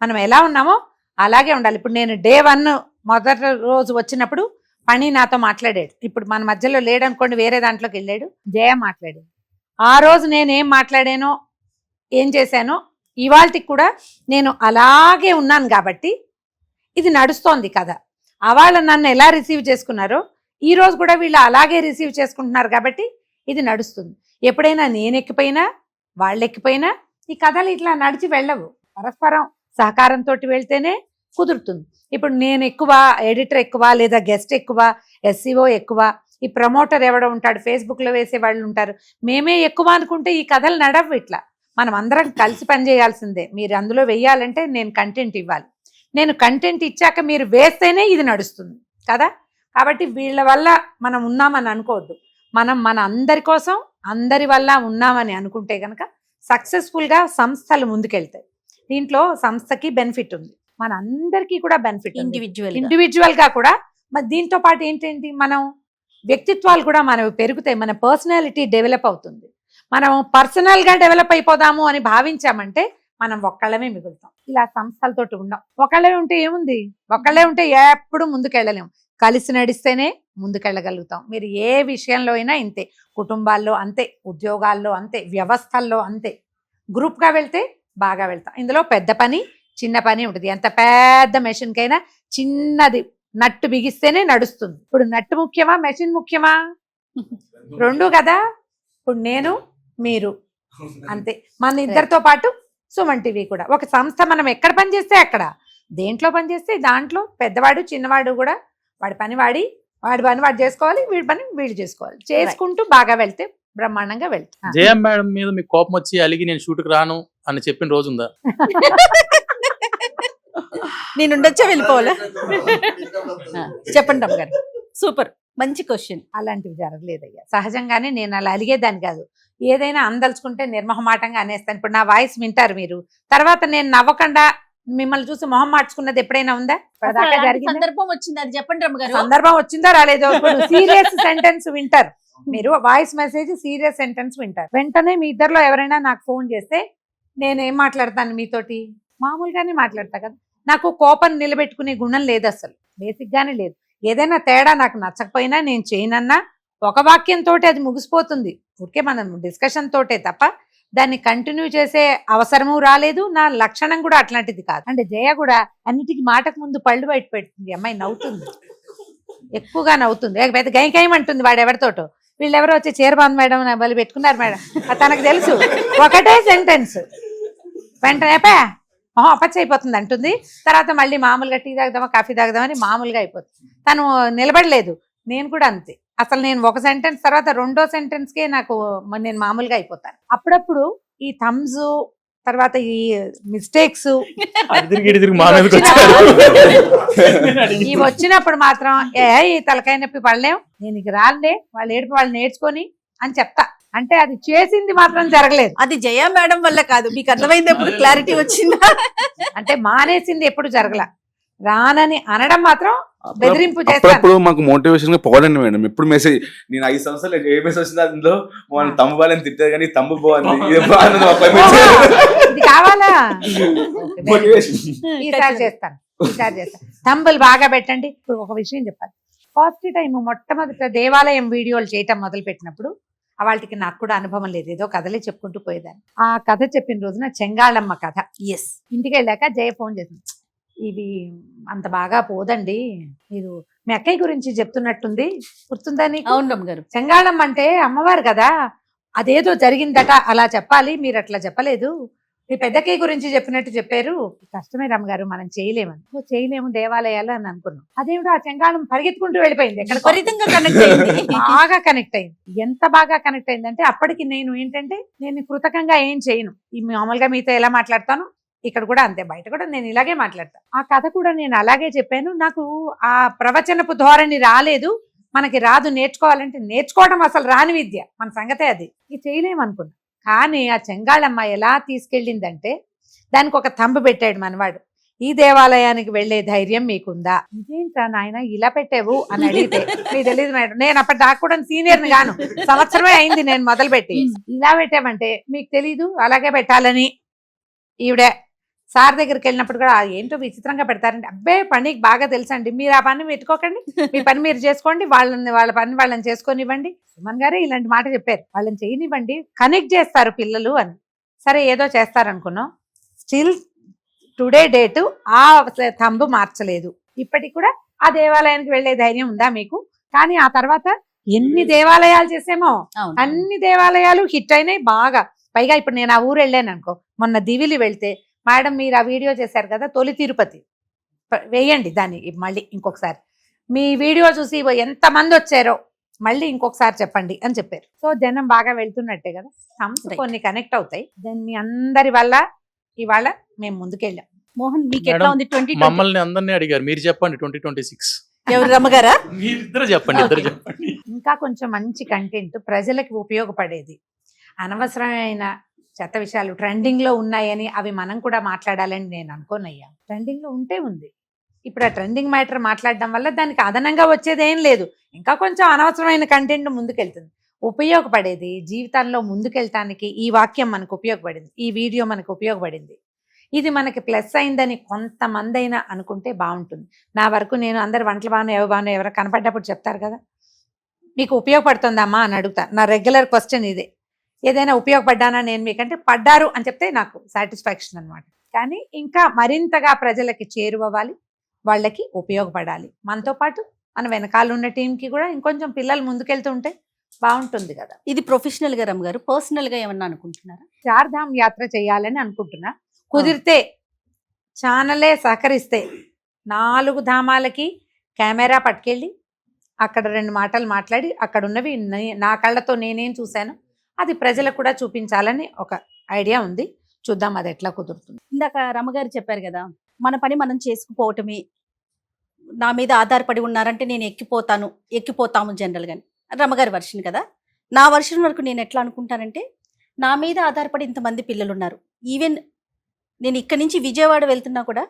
మనం ఎలా ఉన్నామో అలాగే ఉండాలి. ఇప్పుడు నేను డే 1 మొదటి రోజు వచ్చినప్పుడు పని నాతో మాట్లాడాడు. ఇప్పుడు మన మధ్యలో లేడనుకోండి, వేరే దాంట్లోకి వెళ్ళాడు, జయ మాట్లాడాడు. ఆ రోజు నేను ఏం మాట్లాడానో ఏం చేశానో ఇవాళకి కూడా నేను అలాగే ఉన్నాను కాబట్టి ఇది నడుస్తోంది కదా. వాళ్ళు నన్ను ఎలా రిసీవ్ చేసుకున్నారో ఈ రోజు కూడా వీళ్ళు అలాగే రిసీవ్ చేసుకుంటున్నారు కాబట్టి ఇది నడుస్తుంది. ఎప్పుడైనా నేను ఎక్కిపోయినా వాళ్ళు ఎక్కిపోయినా ఈ కథలు ఇట్లా నడిచి వెళ్ళవు. పరస్పరం సహకారంతో వెళ్తేనే కుదురుతుంది. ఇప్పుడు నేను ఎక్కువ, ఎడిటర్ ఎక్కువ, లేదా గెస్ట్ ఎక్కువ, ఎస్సీఓ ఎక్కువ, ఈ ప్రమోటర్ ఎవడో ఉంటాడు, ఫేస్బుక్లో వేసే వాళ్ళు ఉంటారు, మేమే ఎక్కువ అనుకుంటే ఈ కథలు నడవు. ఇట్లా మనం అందరం కలిసి పనిచేయాల్సిందే. మీరు అందులో వెయ్యాలంటే నేను కంటెంట్ ఇవ్వాలి, నేను కంటెంట్ ఇచ్చాక మీరు వేస్తేనే ఇది నడుస్తుంది కదా. కాబట్టి వీళ్ళ వల్ల మనం ఉన్నామని అనుకోవద్దు, మనం మన అందరి కోసం అందరి వల్ల ఉన్నామని అనుకుంటే కనుక సక్సెస్ఫుల్గా సంస్థలు ముందుకెళ్తాయి. దీంట్లో సంస్థకి బెనిఫిట్ ఉంది, మన అందరికీ కూడా బెనిఫిట్ ఇండివిజువల్ గా కూడా. మరి దీంతో పాటు ఏంటంటే మనం వ్యక్తిత్వాలు కూడా మనవి పెరుగుతాయి, మన పర్సనాలిటీ డెవలప్ అవుతుంది. మనం పర్సనల్ గా డెవలప్ అయిపోదాము అని భావించామంటే మనం ఒక్కళ్ళమే మిగులుతాం. ఇలా సంస్థలతోటి ఉండం. ఒకళ్ళే ఉంటే ఏముంది, ఒకళ్ళే ఉంటే ఎప్పుడు ముందుకెళ్ళలేము. కలిసి నడిస్తేనే ముందుకెళ్ళగలుగుతాం. మీరు ఏ విషయంలో అయినా ఇంతే, కుటుంబాల్లో అంతే, ఉద్యోగాల్లో అంతే, వ్యవస్థల్లో అంతే. గ్రూప్గా వెళ్తే బాగా వెళ్తాం. ఇందులో పెద్ద పని చిన్న పని ఉంటుంది. ఎంత పెద్ద మెషిన్కైనా చిన్నది నట్టు బిగిస్తేనే నడుస్తుంది. ఇప్పుడు నట్టు ముఖ్యమా మెషిన్ ముఖ్యమా? రెండు కదా. ఇప్పుడు నేను మీరు అంతే, మన ఇద్దరితో పాటు సుమన్ టీవీ కూడా. ఒక సంస్థ మనం ఎక్కడ పని చేస్తే అక్కడ, దేంట్లో పని చేస్తే దాంట్లో పెద్దవాడు చిన్నవాడు కూడా వాడి పని వాడి చేసుకోవాలి, వీడి పని వీడు చేసుకోవాలి. చేసుకుంటూ బాగా వెళ్తే బ్రహ్మాండంగా వెళ్తాం. జయ మేడం మీద మీకు కోపం వచ్చి అలిగి నేను షూట్కి రాను అని చెప్పిన రోజు ఉందా? నేను ఉండొచ్చా, వెళ్ళిపోవాలా? చెప్పండి అమ్మగారు. సూపర్, మంచి క్వశ్చన్. అలాంటివి జరగలేదయ్యా. సహజంగానే నేను అలా అలిగేదాన్ని కాదు. ఏదైనా అందలుచుకుంటే నిర్మహమాటంగా అనేస్తాను. ఇప్పుడు నా వాయిస్ వింటారు మీరు, తర్వాత నేను నవ్వకుండా మిమ్మల్ని చూసి మొహం మార్చుకున్నది ఎప్పుడైనా ఉందా? సందర్భం వచ్చింది, అది చెప్పండి రమ్మగారు. సందర్భం వచ్చిందో రాలేదో. సీరియస్ సెంటెన్స్ వింటారు మీరు, వాయిస్ మెసేజ్ సీరియస్ సెంటెన్స్ వింటారు. వెంటనే మీ ఇద్దరిలో ఎవరైనా నాకు ఫోన్ చేస్తే నేనేం మాట్లాడతాను మీతోటి? మామూలుగానే మాట్లాడతా కదా. నాకు కోపం నిలబెట్టుకునే గుణం లేదు, అసలు బేసిక్ గానే లేదు. ఏదైనా తేడా నాకు నచ్చకపోయినా నేను చేయనన్నా ఒక వాక్యంతో అది ముగిసిపోతుంది. ఊరికే మనం డిస్కషన్ తోటే తప్ప దాన్ని కంటిన్యూ చేసే అవసరము రాలేదు. నా లక్షణం కూడా అట్లాంటిది కాదు. అంటే జయ కూడా అన్నిటికీ మాటకు ముందు పళ్ళు బయట పెడుతుంది. అమ్మాయి నవ్వుతుంది, ఎక్కువగా నవ్వుతుంది, పెద్ద గైకైమంటుంది వాడు ఎవరితోటో. వీళ్ళెవరో వచ్చి చీరబాంధ్ మేడం వాళ్ళు పెట్టుకున్నారు మేడం, తనకు తెలుసు. ఒకటే సెంటెన్స్ వెంటనే అపచ్చి అయిపోతుంది అంటుంది. తర్వాత మళ్ళీ మామూలుగా టీ తాగుదామా కాఫీ తాగుదామని మామూలుగా అయిపోతుంది. తను నిలబడలేదు, నేను కూడా అంతే. అసలు నేను ఒక సెంటెన్స్ తర్వాత రెండో సెంటెన్స్కే నేను మామూలుగా అయిపోతాను. అప్పుడప్పుడు ఈ థమ్స్ తర్వాత ఈ మిస్టేక్స్ తిరిగి మా మీదకి వచ్చారు. ఇవి వచ్చినప్పుడు మాత్రం ఈ తలకాయ నొప్పి పడలేం, నేను ఇక రాలే, వాళ్ళు ఏడుపు వాళ్ళు నేర్చుకొని అని చెప్తా. అంటే అది చేసింది మాత్రం జరగలేదు. అది జయ మేడం వల్ల కాదు, మీకు అర్థమైంది ఎప్పుడు క్లారిటీ వచ్చిందా? అంటే మానేసింది ఎప్పుడు జరగల, రానని అనడం మాత్రం బెదిరింపు చేస్తాను. అప్పుడప్పుడు మాకు మోటివేషన్ గా పోడండి మేడం. ఎప్పుడు మెసేజ్, నేను 5 సంవత్సరాలు ఏ మెసేజ్ వచ్చింది అందులో వాళ్ళు తమ్ము వాళ్ళని తిట్టారు కానీ తమ్ము బాగుంది, ఇది కావాలా? ఈసారి చేస్తాను. తంబులు బాగా పెట్టండి. ఇప్పుడు ఒక విషయం చెప్పాలి. ఫస్ట్ టైం మొట్టమొదట దేవాలయం వీడియోలు చేయటం మొదలు పెట్టినప్పుడు వాళ్ళకి నాకు కూడా అనుభవం లేదు, ఏదో కథలే చెప్పుకుంటూ పోయేదాన్ని. ఆ కథ చెప్పిన రోజున చెంగాళమ్మ కథ. ఎస్. ఇంటికి వెళ్ళాక జయ ఫోన్ చేసింది, ఇవి అంత బాగా పోదండి, మీరు మీ అక్కయ్య గురించి చెప్తున్నట్టుంది, గుర్తుందా నీకు? అవును రమ్మగారు. చెంగాళమ్మ అంటే అమ్మవారు కదా, అదేదో జరిగిందట అలా చెప్పాలి, మీరు అట్లా చెప్పలేదు, మీ పెద్దకయ్య గురించి చెప్పినట్టు చెప్పారు. కష్టమే రమ్మగారు, మనం చేయలేమని. చేయలేము దేవాలయాలు అని అనుకున్నాం. అదేవిడ ఆ చెంగాళం పరిగెత్తుకుంటూ వెళ్ళిపోయింది. విపరీతంగా కనెక్ట్ అయింది. బాగా కనెక్ట్ అయింది. ఎంత బాగా కనెక్ట్ అయిందంటే అప్పటికి నేను ఏంటంటే నేను కృతకంగా ఏం చేయను, ఈ మామూలుగా మీతో ఎలా మాట్లాడతాను ఇక్కడ కూడా అంతే, బయట కూడా నేను ఇలాగే మాట్లాడతాను. ఆ కథ కూడా నేను అలాగే చెప్పాను. నాకు ఆ ప్రవచనపు ధోరణి రాలేదు, మనకి రాదు, నేర్చుకోవాలంటే నేర్చుకోవడం అసలు రాని విద్య, మన సంగతే అది, ఇది చేయలేమనుకున్నా. కానీ ఆ చెంగాళమ్మ ఎలా తీసుకెళ్ళిందంటే దానికి ఒక తంబు పెట్టాడు మనవాడు, ఈ దేవాలయానికి వెళ్లే ధైర్యం మీకుందా? ఇదేంటా నాయన ఇలా పెట్టావు అని అడిగితే, మీకు తెలియదు మేడం, నేను అప్పటి దాకా కూడా సీనియర్ని గాను, సంవత్సరమే అయింది నేను మొదలుపెట్టి. ఇలా పెట్టామంటే మీకు తెలీదు అలాగే పెట్టాలని. ఈవిడ సార్ దగ్గరికి వెళ్ళినప్పుడు కూడా ఏంటో విచిత్రంగా పెడతారండి, అబ్బే పనికి బాగా తెలుసండి, మీరు ఆ పని పెట్టుకోకండి, మీ పని మీరు చేసుకోండి, వాళ్ళ పని వాళ్ళని చేసుకొనివ్వండి. సుమన్ గారే ఇలాంటి మాట చెప్పారు, వాళ్ళని చేయనివ్వండి, కనెక్ట్ చేస్తారు పిల్లలు అని. సరే ఏదో చేస్తారనుకున్నాం. స్టిల్ టుడే డేటు ఆ తంబు మార్చలేదు. ఇప్పటికి కూడా ఆ దేవాలయానికి వెళ్లే ధైర్యం ఉందా మీకు? కానీ ఆ తర్వాత ఎన్ని దేవాలయాలు చేసామో అన్ని దేవాలయాలు హిట్ అయినాయి బాగా. పైగా ఇప్పుడు నేను ఆ ఊరు వెళ్ళాను అనుకో, మొన్న దివిలి వెళ్తే, మేడం మీరు ఆ వీడియో చేశారు కదా తొలి తిరుపతి, వేయండి దాన్ని మళ్ళీ ఇంకొకసారి, మీ వీడియో చూసి ఎంతమంది వచ్చారో మళ్ళీ ఇంకొకసారి చెప్పండి అని చెప్పారు. సో జనం బాగా వెళ్తున్నట్టే కదా, కొన్ని కనెక్ట్ అవుతాయి. దాన్ని అందరి వల్ల ఇవాళ మేము ముందుకెళ్ళాం. మోహన్ మీకు ఎట్లా ఉంది? మమ్మల్ని అందరినీ అడిగారు, మీరు చెప్పండి 2026 ఎవరు రమ్మగారా? మీరిద్దరు చెప్పండి, ఇద్దరు చెప్పండి. ఇంకా కొంచెం మంచి కంటెంట్ ప్రజలకు ఉపయోగపడేది, అనవసరమైన చెత్త విషయాలు ట్రెండింగ్ లో ఉన్నాయని అవి మనం కూడా మాట్లాడాలని నేను అనుకోనయ్యా. ట్రెండింగ్ లో ఉంటే ఉంది, ఇప్పుడు ఆ ట్రెండింగ్ మ్యాటర్ మాట్లాడడం వల్ల దానికి అదనంగా వచ్చేది ఏం లేదు, ఇంకా కొంచెం అనవసరమైన కంటెంట్ ముందుకెళ్తుంది. ఉపయోగపడేది జీవితంలో ముందుకెళ్ళటానికి ఈ వాక్యం మనకు ఉపయోగపడింది, ఈ వీడియో మనకు ఉపయోగపడింది, ఇది మనకి ప్లస్ అయిందని కొంతమంది అయినా అనుకుంటే బాగుంటుంది. నా వరకు నేను అందరు వంటలు బాగానే ఎవరు కనపడ్డప్పుడు చెప్తారు కదా, మీకు ఉపయోగపడుతుందమ్మా అని అడుగుతా. నా రెగ్యులర్ క్వశ్చన్ ఇదే, ఏదైనా ఉపయోగపడ్డానా నేను మీకంటే, పడ్డారు అని చెప్తే నాకు సాటిస్ఫాక్షన్ అనమాట. కానీ ఇంకా మరింతగా ప్రజలకి చేరువవ్వాలి, వాళ్ళకి ఉపయోగపడాలి. మనతో పాటు మన వెనకాల ఉన్న టీంకి కూడా ఇంకొంచెం పిల్లలు ముందుకెళ్తుంటే బాగుంటుంది కదా. ఇది ప్రొఫెషనల్ గా రమ్మ గారు, పర్సనల్ గా ఏమన్నా అనుకుంటున్నారా? చార్ధామ్ యాత్ర చేయాలని అనుకుంటున్నా. కుదిరితే ఛానలే సహకరిస్తే 4 ధామాలకి కెమెరా పట్టుకెళ్ళి అక్కడ 2 మాటలు మాట్లాడి అక్కడ ఉన్నవి నా కళ్ళతో నేనేం చూశాను అది ప్రజలకు కూడా చూపించాలని ఒక ఐడియా ఉంది. చూద్దాం అది ఎట్లా కుదురుతుంది. ఇందాక రమ్మగారు చెప్పారు కదా, మన పని మనం చేసుకుపోవటమే, నా మీద ఆధారపడి ఉన్నారంటే నేను ఎక్కిపోతాము జనరల్ గాని. రమ్మగారి వర్షన్ కదా. నా వర్షన్ వరకు నేను ఎట్లా అనుకుంటానంటే, నా మీద ఆధారపడి ఇంతమంది పిల్లలు ఉన్నారు. ఈవెన్ నేను ఇక్కడి నుంచి విజయవాడ వెళ్తున్నా కూడా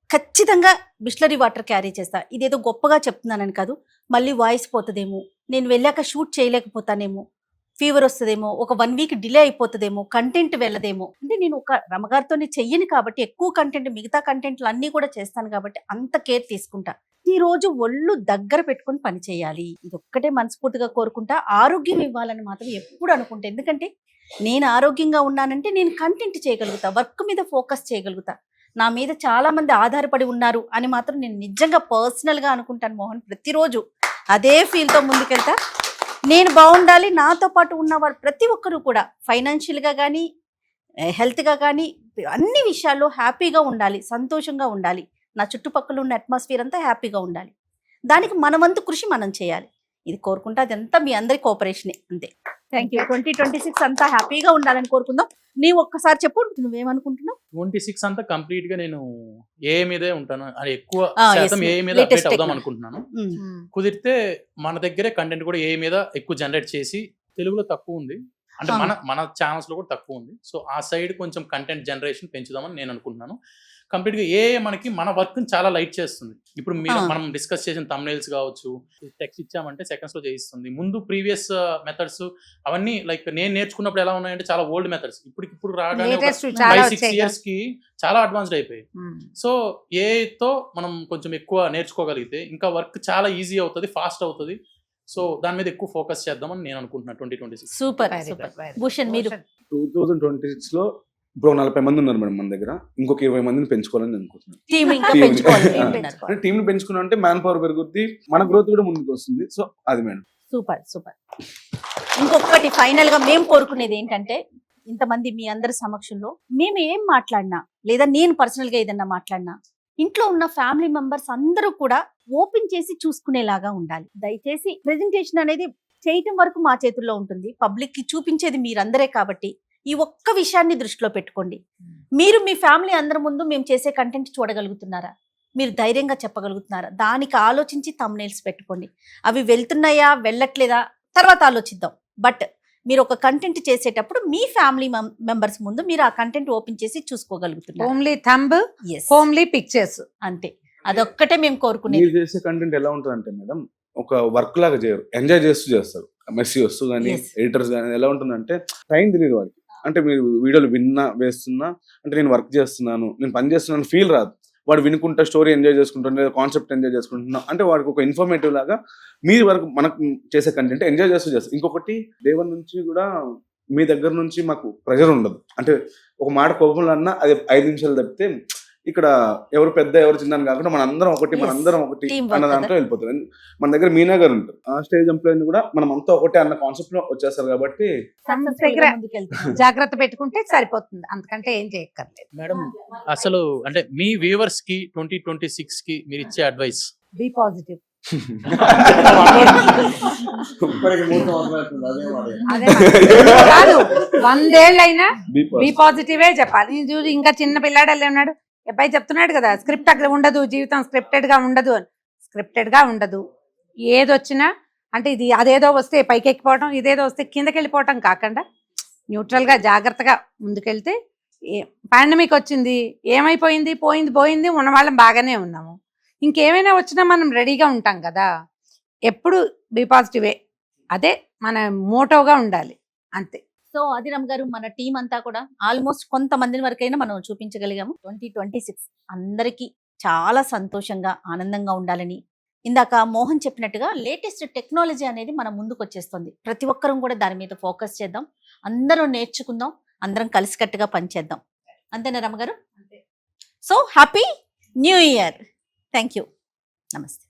ఖచ్చితంగా బిస్లరీ వాటర్ క్యారీ చేస్తా. ఇదేదో గొప్పగా చెప్తున్నానని కాదు, మళ్ళీ వాయిస్ పోతుందేమో, నేను వెళ్ళాక షూట్ చేయలేకపోతానేమో, ఫీవర్ వస్తుందేమో, ఒక 1 వీక్ డిలే అయిపోతుందేమో, కంటెంట్ వెళ్ళదేమో. అంటే నేను ఒక రమ్మగారితోనే చెయ్యను కాబట్టి ఎక్కువ కంటెంట్, మిగతా కంటెంట్లు అన్నీ కూడా చేస్తాను కాబట్టి అంత కేర్ తీసుకుంటా. ఈ రోజు ఒళ్ళు దగ్గర పెట్టుకుని పని చేయాలి, ఇది ఒక్కటే మనస్ఫూర్తిగా కోరుకుంటా. ఆరోగ్యం ఇవ్వాలని మాత్రం ఎప్పుడు అనుకుంటా. ఎందుకంటే నేను ఆరోగ్యంగా ఉన్నానంటే నేను కంటెంట్ చేయగలుగుతా, వర్క్ మీద ఫోకస్ చేయగలుగుతా. నా మీద చాలా మంది ఆధారపడి ఉన్నారు అని మాత్రం నేను నిజంగా పర్సనల్గా అనుకుంటాను మోహన్. ప్రతిరోజు అదే ఫీల్తో ముందుకెళ్తా. నేను బాగుండాలి, నాతో పాటు ఉన్నవారు ప్రతి ఒక్కరూ కూడా ఫైనాన్షియల్గా కానీ హెల్త్గా కానీ అన్ని విషయాల్లో హ్యాపీగా ఉండాలి, సంతోషంగా ఉండాలి. నా చుట్టుపక్కల ఉన్న అట్మాస్ఫియర్ అంతా హ్యాపీగా ఉండాలి. దానికి మన వంతు కృషి మనం చేయాలి. ఇది కోరుకుంటా. అదంతా మీ అందరి కోఆపరేషనే, అంతే. Thank you. 2026 అంతా హ్యాపీగా ఉండాలని కోరుకుందాం. నీవు ఒక్కసారి చెప్పు, నువ్వేమనుకుంటున్నావు? 26 అంతా కంప్లీట్ గా నేను ఏ మీదే ఉంటాను, అది ఎక్కువ yes, శాతం ఏ మీద latest అప్డేట్ అవుదాం technology. అనుకుంటున్నాను. మ్మ్. కుదిరితే మన దగ్గరే కంటెంట్ కూడా ఏ మీద ఎక్కువ జనరేట్ చేసి, తెలుగులో తక్కువ ఉంది అంటే ఆ. మన ఛానల్స్ లో కూడా తక్కువ ఉంది. సో ఆ సైడ్ కొంచెం కంటెంట్ జనరేషన్ పెంచుదామని నేను అనుకుంటున్నాను. కంప్లీట్ గా మనకి మన వర్క్ చాలా లైట్ చేస్తుంది. ఇప్పుడు ఆ. మనం డిస్కస్ చేసిన thumbnails కావచ్చు, టెక్స్ట్ ఇచ్చామంటే సెకండ్స్ లో చేయిస్తుంది. ముందు ప్రీవియస్ మెథడ్స్ అవన్నీ లైక్ నేను నేర్చుకున్నప్పుడు ఎలా ఉన్నాయంటే చాలా ఓల్డ్ మెథడ్స్. ఇప్పుడు రాగానే లేటెస్ట్ చాలా 5-6 వచ్చాయి ఇయర్స్ కి చాలా అడ్వాన్స్డ్ అయిపోయాయి. సో ఏతో మనం కొంచెం ఎక్కువ నేర్చుకోగలిగితే ఇంకా వర్క్ చాలా ఈజీ అవుతుంది, ఫాస్ట్ అవుతుంది. సో దాని మీద ఎక్కువ ఫోకస్ చేద్దామని నేను అనుకుంటున్నాను 2026. Super super. భూషణ్ మీరు 2026 లో ఇప్పుడు 40 మంది ఉన్నారు మేడం మన దగ్గర. ఇంకొక 20 మందిని పెంచుకోవాలని అనుకుంటున్నాను. టీమ్ ఇంకా Team. పెంచుకోవాలి. అంటే టీమ్ ని పెంచుకున్నా అంటే మ్యాన్ పవర్ పెరుగుద్ది, మన గ్రోత్ కూడా ముందుకు వస్తుంది. సో అది మేడం. Super super. ఇంకొకటి ఫైనల్ గా మేము కోరుకునేది ఏంటంటే, ఇంతమంది మీ అందరి సమక్షంలో మేము ఏం మాట్లాడినా లేదా నేను పర్సనల్ గా ఏదన్నా మాట్లాడినా ఇంట్లో ఉన్న ఫ్యామిలీ మెంబర్స్ అందరూ కూడా ఓపెన్ చేసి చూసుకునేలాగా ఉండాలి. దయచేసి ప్రెజెంటేషన్ అనేది చేయటం వరకు మా చేతుల్లో ఉంటుంది, పబ్లిక్ కి చూపించేది మీరందరే. కాబట్టి ఈ ఒక్క విషయాన్ని దృష్టిలో పెట్టుకోండి. మీరు మీ ఫ్యామిలీ అందరి ముందు మేము చేసే కంటెంట్ చూడగలుగుతున్నారా, మీరు ధైర్యంగా చెప్పగలుగుతున్నారా, దానికి ఆలోచించి thumbnails పెట్టుకోండి. అవి వెళ్తున్నాయా వెళ్ళట్లేదా తర్వాత ఆలోచిద్దాం. బట్ మీరు ఒక కంటెంట్ చేసేటప్పుడు మీ ఫ్యామిలీ మెంబర్స్ ముందు మీరు ఆ కంటెంట్ ఓపెన్ చేసి చూసుకోగలుగుతున్నారు. Homely thumb, Yes. Homely pictures, అంతే. అదొక్కటే మేము కోరుకునేది. మీరు చేసే కంటెంట్ ఎలా ఉంటుంది అంటే మేడం, ఒక వర్క్ లాగా చేయరు, ఎంజాయ్ చేస్తూ చేస్తారు. మెస్సీ వస్తూ కానీ Yes. ఎడిటర్స్ కానీ ఎలా ఉంటుందంటే టైం తెలియదు వాడికి. అంటే మీరు వీడియోలు వేస్తున్నా అంటే నేను వర్క్ చేస్తున్నాను, నేను పని చేస్తున్నాను ఫీల్ రాదు. వాడు వినుకుంటా స్టోరీ ఎంజాయ్ చేసుకుంటాను, లేదా కాన్సెప్ట్ ఎంజాయ్ చేసుకుంటున్నా అంటే వాడికి ఒక ఇన్ఫర్మేటివ్ లాగా మీ వరకు మనకు చేసే కంటెంట్ ఎంజాయ్ చేస్తూ చేస్తారు. ఇంకొకటి దేవన్ నుంచి కూడా మీ దగ్గర నుంచి మాకు ప్రెషర్ ఉండదు. అంటే ఒక మాట కోపంలో అన్నా అది 5 నిమిషాలు తప్పితే ఇక్కడ ఎవరు పెద్ద ఎవరు చిన్న అని కాకుండా మనందరం ఒకటి, Yes. మనందరం ఒకటి Team work అన్న దాంట్లో వెళ్ళిపోతారు. మన దగ్గర మీనా గారు ఉంటారు, ఆ స్టేజ్ ఎంప్లాయ్ కూడా మనం అంతా ఒకటే అన్న కాన్సెప్ట్ లో వచ్చేస్తారు. కాబట్టి దగ్గర జాగ్రత్త పెట్టుకుంటే సరిపోతుంది, అంతకంటే ఏం చేయక్కర్లేదు. మేడం అసలు అంటే మీ వ్యూవర్స్ కి 2026 కి మీరు ఇచ్చే అడ్వైస్? Be positive. అదే కాదు, 100 ఏళ్ళైనా బీ పాజిటివే చెప్పాలి. నేను చూసి ఇంకా చిన్న పిల్లాడల్లే ఉన్నాడు, అబ్బాయి చెప్తున్నాడు కదా స్క్రిప్ట్ అక్కడ ఉండదు, జీవితం స్క్రిప్టెడ్ గా ఉండదు అని. స్క్రిప్టెడ్ గా ఉండదు. ఏదొచ్చినా అంటే ఇది అదేదో వస్తే పైకి ఎక్కిపోవటం, ఇదేదో వస్తే కిందకి వెళ్ళిపోవటం కాకుండా న్యూట్రల్ గా జాగ్రత్తగా ముందుకెళ్తే. పాండమిక్ వచ్చింది, ఏమైపోయింది, పోయింది, ఉన్న వాళ్ళం బాగానే ఉన్నాము. ఇంకేమైనా వచ్చినా మనం రెడీగా ఉంటాం కదా. ఎప్పుడు బీ పాజిటివే, అదే మన మోటోగా ఉండాలి, అంతే. సో అదిరామ్ గారు, మన టీం అంతా కూడా ఆల్మోస్ట్ కొంతమంది వరకైనా మనం చూపించగలిగాము. 2026 అందరికీ చాలా సంతోషంగా ఆనందంగా ఉండాలని, ఇందాక మోహన్ చెప్పినట్టుగా లేటెస్ట్ టెక్నాలజీ అనేది మన ముందుకు వచ్చేస్తుంది. ప్రతి ఒక్కరం కూడా దాని మీద ఫోకస్ చేద్దాం, అందరం నేర్చుకుందాం, అందరం కలిసికట్టుగా పనిచేద్దాం. అంతేనా రమగారు? So happy new year. Thank you. నమస్తే.